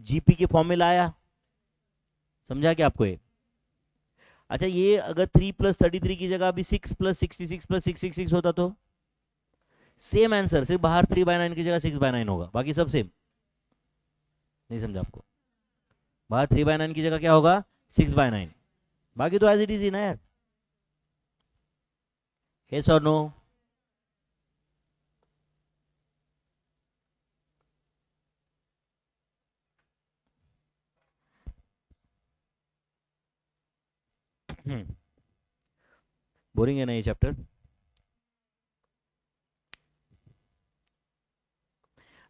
GP के फॉर्म में लाया। समझा क्या आपको? ये अच्छा, ये अगर 3 प्लस 33 की जगह अभी 6 प्लस 66 प्लस 666 होता तो सेम आंसर, सिर्फ बाहर 3/9 की जगह 6/9 होगा, बाकी सब सेम। नहीं समझा आपको? बाहर 3/9 की जगह क्या होगा? 6/9, बाकी तो एज इट इज ही ना यार। यस और नो? बोरिंग है ना ये चैप्टर?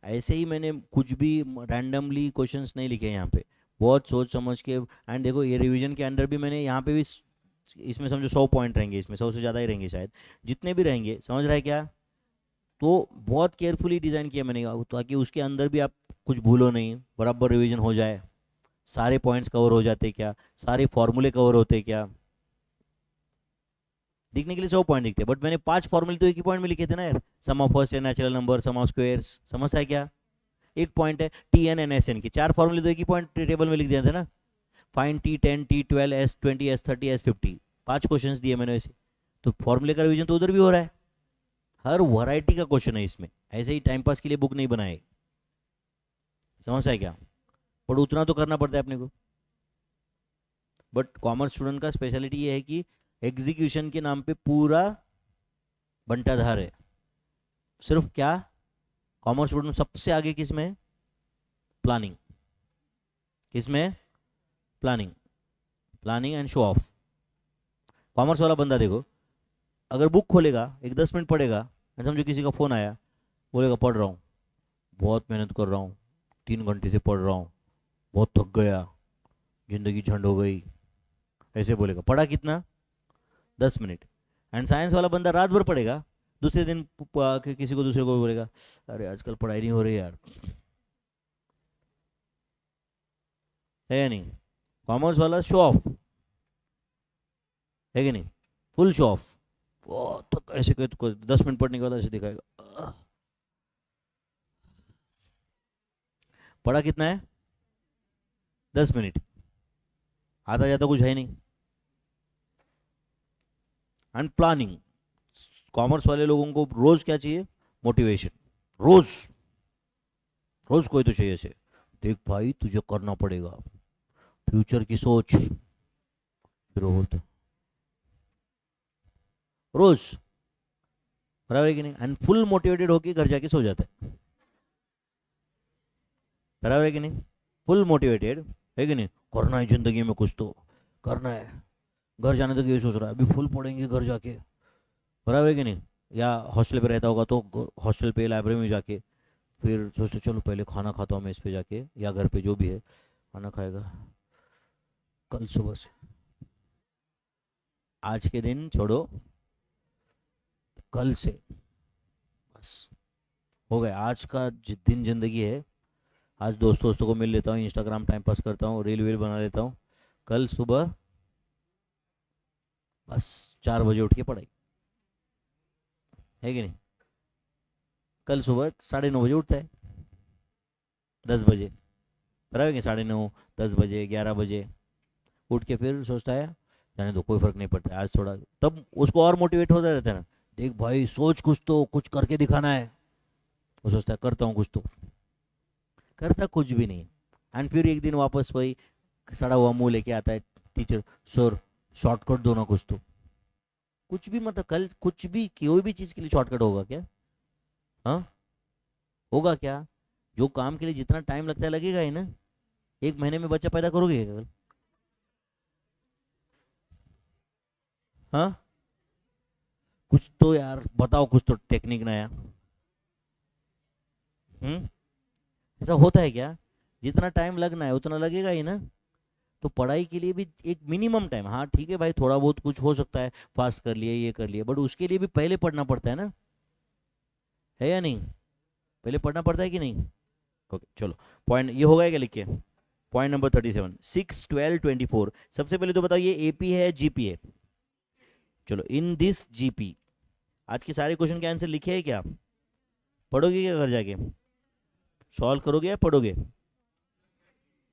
ऐसे ही मैंने कुछ भी रैंडमली क्वेश्चंस नहीं लिखे यहाँ पे, बहुत सोच समझ के। एंड देखो ये रिवीजन के अंदर भी मैंने यहाँ पे भी इसमें समझो 100 पॉइंट रहेंगे, इसमें 100 से ज़्यादा ही रहेंगे शायद, जितने भी रहेंगे, समझ रहा है क्या? तो बहुत केयरफुली डिज़ाइन किया मैंने, ताकि उसके अंदर भी आप कुछ भूलो नहीं, बराबर रिवीजन हो जाए। सारे पॉइंट्स कवर हो जाते क्या, सारे फॉर्मूले कवर होते क्या? दिखने के लिए 100 पॉइंट दिखते हैं, बट मैंने 5 फॉर्मूले तो एक ही पॉइंट में लिखे थे ना यार। Sum of first N natural number, sum of squares, समझता है क्या? एक पॉइंट है TN and SN के 4 फॉर्मूले तो एक ही पॉइंट टेबल में लिख दिए थे ना। Find T10, T12, S20, S30, S50, 5 questions दिए मैंने वैसे। तो फॉर्मूले का रिवीजन तो उधर भी हो रहा है। हर वैरायटी का क्वेश्चन है इसमें, ऐसे ही टाइम पास के लिए बुक नहीं बनाए, समझ है क्या? पर उतना तो करना पड़ता है अपने को। बट कॉमर्स स्टूडेंट का स्पेशलिटी ये है कि एग्जीक्यूशन के नाम पे पूरा बंटाधार है। सिर्फ क्या, कॉमर्स स्टूडेंट सबसे आगे किस में है? प्लानिंग। किस में? Planning. Planning and show off. Commerce वाला बंदा देखो, अगर बुक खोलेगा, एक 10 मिनट पढ़ेगा, समझो किसी का फ़ोन आया, बोलेगा पढ़ रहा हूँ, बहुत मेहनत कर रहा हूँ, 3 घंटे से पढ़ रहा हूँ, बहुत थक गया, ज़िंदगी झंड हो गई, ऐसे बोलेगा। पढ़ा कितना? 10 मिनट। एंड साइंस वाला बंदा रात भर पढ़ेगा, दूसरे दिन किसी को दूसरे को बोलेगा अरे आजकल पढ़ाई नहीं हो रही यार, है या नहीं? कॉमर्स वाला शो ऑफ है कि नहीं? Full show off. तो ऐसे 10 मिनट पढ़ने के बाद ऐसे दिखाएगा। पढ़ा कितना है? 10 मिनट। आता जाता कुछ है नहीं। एंड प्लानिंग, कॉमर्स वाले लोगों को रोज क्या चाहिए? मोटिवेशन। रोज, रोज कोई तो चाहिए ऐसे, देख भाई तुझे करना पड़ेगा, फ्यूचर की सोच, फिर वो बोलते रोज, बराबर है कि नहीं? एंड फुल मोटिवेटेड होके घर जाके सो जाता है, बराबर है कि नहीं? फुल मोटिवेटेड है कि नहीं, करना है जिंदगी में कुछ तो करना है। घर जाने तक ये सोच रहा है अभी फुल पढ़ेंगे घर जाके, बराबर है कि नहीं? या हॉस्टल पे रहता होगा तो हॉस्टल पे लाइब्रेरी में जाके फिर सोचते चलो पहले खाना खाता हूँ मैं इस पे जाके, या घर पे जो भी है खाना खाएगा कल सुबह से। आज के दिन छोड़ो, कल से बस हो गया आज का दिन जिंदगी है। आज दोस्तों को मिल लेता हूँ, इंस्टाग्राम टाइम पास करता हूँ, रील वील बना लेता हूँ, कल सुबह बस 4 बजे उठ के पढ़ाई, है कि नहीं? कल सुबह 9:30 बजे उठता है, 10 बजे, बराबर है कि 9:30, 10 बजे, 11 बजे उठ के फिर सोचता है जाने दो कोई फर्क नहीं पड़ता आज थोड़ा, तब उसको और मोटिवेट होता रहता है ना, देख भाई सोच कुछ तो, कुछ करके दिखाना है। वो सोचता है करता हूँ कुछ तो, करता कुछ भी नहीं। एंड फिर एक दिन वापस वही सड़ा हुआ मुंह लेके आता है, टीचर सर शॉर्टकट दो ना कुछ तो। कुछ भी मतलब कल कुछ भी कोई भी चीज़ के लिए शॉर्टकट होगा क्या? हाँ, होगा क्या? जो काम के लिए जितना टाइम लगता है लगेगा ही ना। 1 महीने में बच्चा पैदा करोगे कल? हाँ, कुछ तो यार बताओ, कुछ तो टेक्निक नया। हम्म, ऐसा होता है क्या? जितना टाइम लगना है उतना लगेगा ही ना। तो पढ़ाई के लिए भी एक मिनिमम टाइम, हाँ ठीक है भाई थोड़ा बहुत कुछ हो सकता है, फास्ट कर लिए ये कर लिए, बट उसके लिए भी पहले पढ़ना पड़ता है ना, है या नहीं? पहले पढ़ना पड़ता है कि नहीं? ओके चलो, पॉइंट ये हो गया क्या लिख के? Point number 37, 6, 12, 24। सबसे पहले तो बताओ ये एपी है जीपी है? चलो, इन दिस जीपी आज के सारे क्वेश्चन के आंसर लिखे हैं क्या? पढ़ोगे क्या घर जाके? सॉल्व करोगे या पढ़ोगे?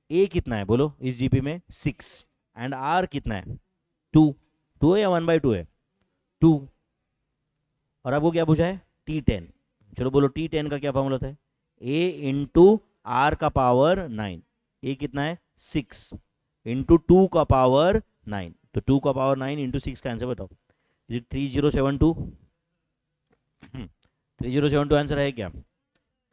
ए कितना है बोलो इस जीपी में? 6। एंड आर कितना है? 2। 2 है या 1/2 है? 2। और आपको क्या पूछा है? T10। चलो बोलो T10 का क्या फॉर्मूला था? ए इंटू आर का पावर 9। ए कितना है? 6 इंटू 2 का पावर 9। तो 2 का पावर 9 इंटू 6 का आंसर बताओ। Is it 3072? 3072 आंसर है क्या?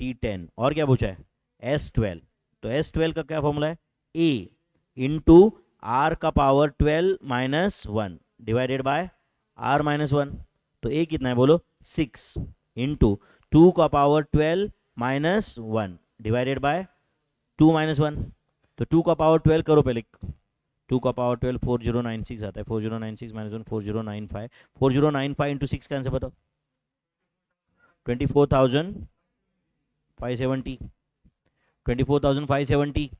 T10। और क्या पूछा है? S12। तो S12 का क्या फॉर्मूला है? ए इंटू आर का पावर 12 - 1 डिवाइडेड बाय R - 1। तो ए कितना है बोलो? 6 इंटू 2 का पावर 12 - 1 डिवाइडेड बाय 2 - 1। तो 2 का पावर 12 करो पहले। 2 का पावर 12 4096 आता है, 4096 - 1 4095। 4095 इंटू 6 का आंसर बताओ। 24,570। 24,570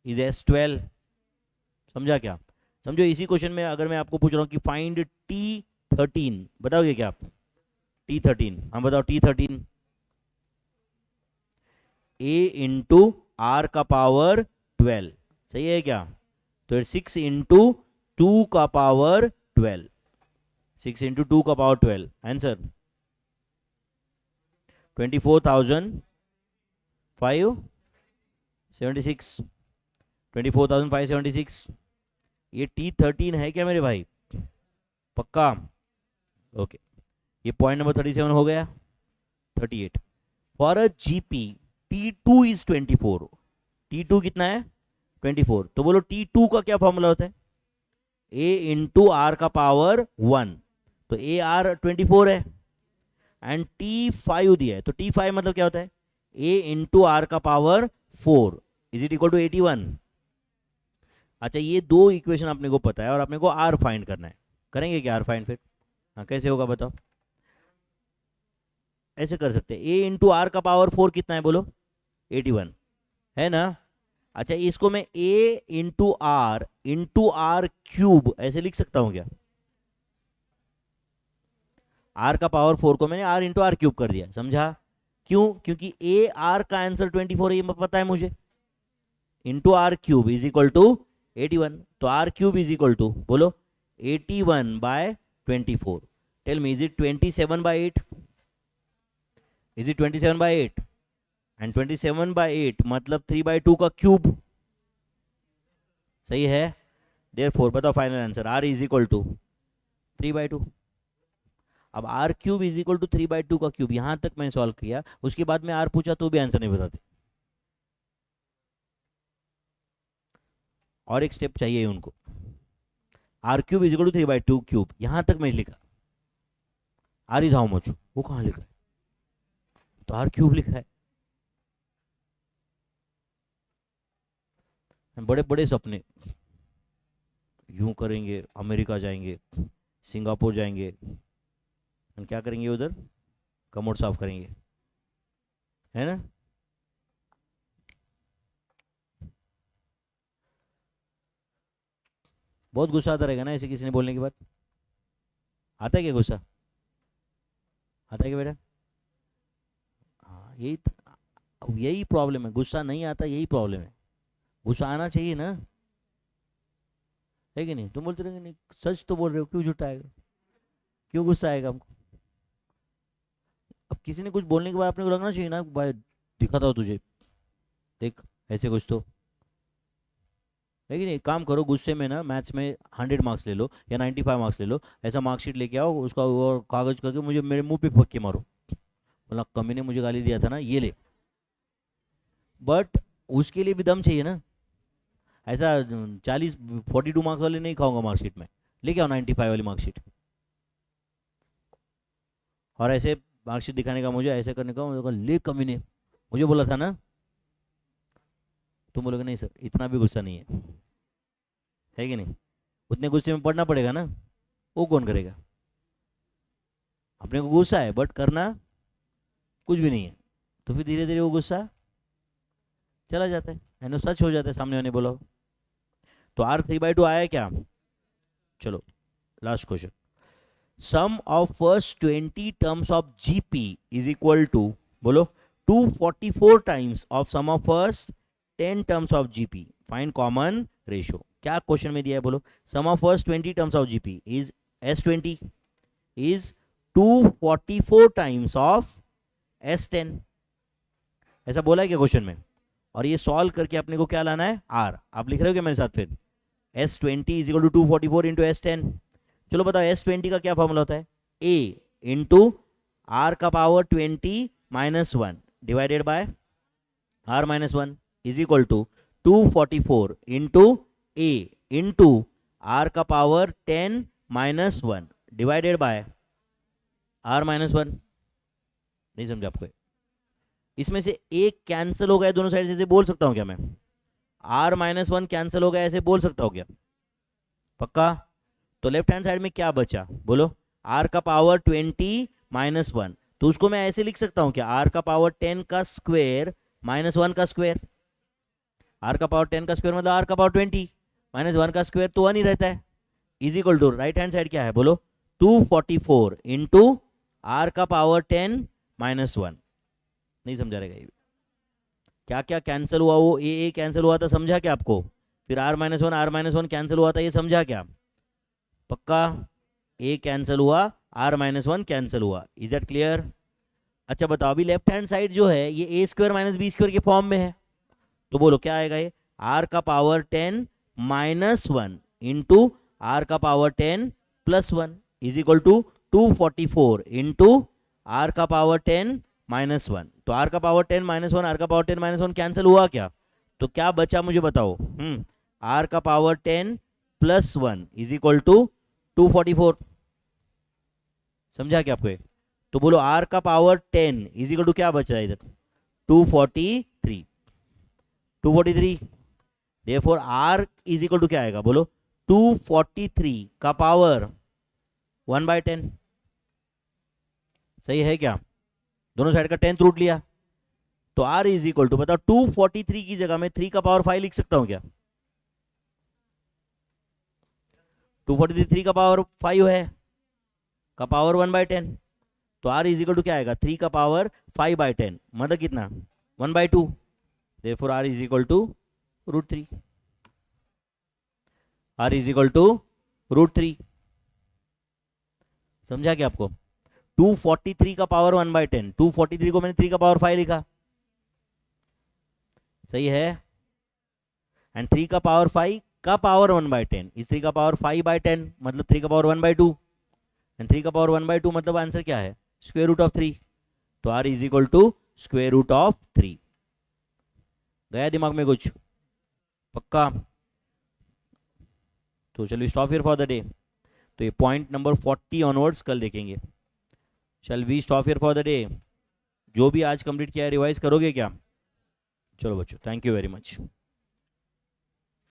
इज S12। समझा क्या? समझो इसी क्वेश्चन में अगर मैं आपको पूछ रहा हूँ कि फाइंड T13, बताओगे क्या आप? T13, हाँ बताओ T13। ए इंटू आर का पावर 12, सही है क्या? तो 6 इंटू 2 का पावर 12, 6 इंटू 2 का पावर 12, आंसर 24,576, 24,576। ये T13 है क्या मेरे भाई? पक्का? ओके, ये पॉइंट नंबर 37 हो गया। 38, for a GP T2 is 24, T2 कितना है? 24। तो बोलो T2 का क्या फॉर्मूला होता है? A इंटू आर का पावर 1, तो ए आर 24 है, एंड T5 दिया है, तो T5 मतलब क्या होता है? A इंटू आर का power 4 is it equal to 81। अच्छा, ये दो इक्वेशन अपने को पता है और अपने को आर फाइंड करना है। करेंगे क्या आर फाइंड फिर? हाँ, कैसे होगा बताओ? ऐसे कर सकते हैं, A इंटू आर का पावर 4 कितना है बोलो? 81 है ना? अच्छा, इसको मैं A इंटू आर क्यूब ऐसे लिख सकता हूं क्या? आर का पावर 4 को मैंने आर इंटू आर क्यूब कर दिया, समझा? क्यों? क्योंकि ए आर का आंसर 24 है, ये पता है मुझे, into r cube is equal to 81। तो r cube is equal to बोलो 81/24। Tell me, is it 27/8? Is it 27/8? And 27/8 मतलब 3/2 का क्यूब, सही है? देयरफॉर बताओ final answer, r is equal to 3/2। अब r cube is equal to 3/2 का cube, यहां तक मैंने सॉल्व किया, उसके बाद में आर पूछा तो भी आंसर नहीं बताते। और एक स्टेप चाहिए उनको, r cube is equal to 3/2 cube, यहां तक मैं लिखा, आर इज हाउ मच, वो कहां लिखा है? तो आर क्यूब लिखा है। बड़े बड़े सपने, यूं करेंगे, अमेरिका जाएंगे, सिंगापुर जाएंगे, क्या करेंगे उधर? कमोड साफ करेंगे, है ना? बहुत गुस्सा आता रहेगा ना ऐसे किसी ने बोलने के बाद? आता है क्या गुस्सा? आता है क्या बेटा? हाँ, यही प्रॉब्लम है, गुस्सा नहीं आता, यही प्रॉब्लम है। गुस्सा आना चाहिए ना, है कि नहीं? तुम बोलते रहोगे नहीं, सच तो बोल रहे हो, क्यों झूठा आएगा? क्यों गुस्सा आएगा हमको? अब किसी ने कुछ बोलने के बाद अपने को लगना चाहिए ना, भाई दिखाता हूँ तुझे, देख, ऐसे कुछ तो, है कि नहीं? काम करो, गुस्से में ना मैथ्स में 100 मार्क्स ले लो या 95 मार्क्स ले लो, ऐसा मार्कशीट लेके आओ, उसका वो कागज करके मुझे मेरे मुंह पे फक्के मारो, बोला कमी ने मुझे गाली दिया था ना, ये ले। बट उसके लिए भी दम चाहिए ना, ऐसा 42 मार्क्स वाले नहीं खाऊंगा मार्कशीट में, लेके आओ 95 वाली मार्कशीट। और ऐसे मार्कशीट दिखाने का, मुझे ऐसे करने का, मुझे कहा, ले कमी ने मुझे बोला था ना। तुम बोलोगे नहीं सर, इतना भी गुस्सा नहीं है कि नहीं? उतने गुस्से में पढ़ना पड़ेगा ना, वो कौन करेगा? अपने को गुस्सा है बट करना कुछ भी नहीं है, तो फिर धीरे धीरे वो गुस्सा चला जाता है ना, सच हो जाता है सामने वाले बोला। तो आर 3/2 आया क्या? चलो last question, sum of first 20 terms of GP is equal to बोलो 244 times of sum of first 10 terms of GP, find common ratio. क्या क्वेश्चन में दिया है बोलो? Sum of first 20 terms of GP is S20 is 244 times of S10, ऐसा बोला है क्या क्वेश्चन में? और ये सॉल्व करके अपने को क्या लाना है? आर। आप लिख रहे हो क्या मेरे साथ? फिर S20 is equal to 244 into S10। चलो बताओ S20 का क्या फॉर्मूला होता है? A इंटू आर का power 20 minus 1 divided by R minus 1 is equal to 244 into A into are का power 10 minus 1 divided by R minus 1। नहीं समझा आपको? इसमें से एक कैंसिल हो गया दोनों साइड से, ऐसे बोल सकता हूं क्या मैं? आर माइनस 1 कैंसिल हो गया, ऐसे बोल सकता हूं क्या? पक्का? तो लेफ्ट हैंड साइड में क्या बचा बोलो? आर का पावर 20 माइनस 1, तो उसको मैं ऐसे लिख सकता हूं क्या? आर का पावर 10 का स्क्वायर माइनस 1 का स्क्वायर। आर का पावर 10 का स्क्वायर मतलब आर का पावर 20 माइनस 1 का स्क्वायर, तो 1 ही रहता है। Is equal to right hand side क्या है बोलो? 244 इंटू आर का पावर 10 माइनस 1। नहीं समझा रहेगा ये? क्या क्या कैंसिल हुआ? वो ए कैंसिल हुआ था, समझा क्या आपको? फिर r-1 कैंसिल हुआ था, ये समझा क्या? पक्का? a कैंसिल हुआ, r-1 कैंसिल हुआ। Is that clear? अच्छा बताओ, अभी लेफ्ट हैंड साइड जो है ये a square minus b square के फॉर्म में है, तो बोलो क्या आएगा ये? r का पावर 10 -1 इंटू r का power 10 +1 is equal to 244 into r का पावर 10 -1। तो r का पावर 10 -1, r का पावर 10 -1 कैंसिल हुआ क्या? तो क्या बचा मुझे बताओ? r का पावर 10 +1 इज इक्वल टू 244। समझा क्या आपको? तो बोलो r का पावर 10 इज इक्वल टू क्या बच रहा है इधर? 243। 243, therefore r is equal to क्या आएगा बोलो? 243 का पावर 1/10। सही है क्या? दोनों साइड का 10th रूट लिया, तो r इज इक्वल टू, बताओ 243 की जगह में 3 का पावर 5 लिख सकता हूं क्या? 243 3 का पावर 5 है, का पावर 1/10, तो r इज इक्वल टू क्या आएगा? 3 का पावर 5/10 मतलब कितना? 1/2। therefore r is equal to √3। r is equal to √3। समझा क्या आपको? 243 का पावर 1/10, 243 को मैंने 3 का पावर 5 लिखा, सही है? एंड 3 का पावर 5 का पावर 1/10 इस 3 का पावर 5/10 मतलब 3 का पावर 1/2, एंड 3 का पावर 1/2 मतलब आंसर क्या है? Square root of 3। तो r is equal to square root of 3। गया दिमाग में कुछ? पक्का? तो चलो stop here for the day. तो ये पॉइंट नंबर 40 ऑनवर्ड्स कल देखेंगे। Shall we stop here for the day? जो भी आज कंप्लीट किया है रिवाइज करोगे क्या? चलो बच्चों, थैंक यू वेरी मच।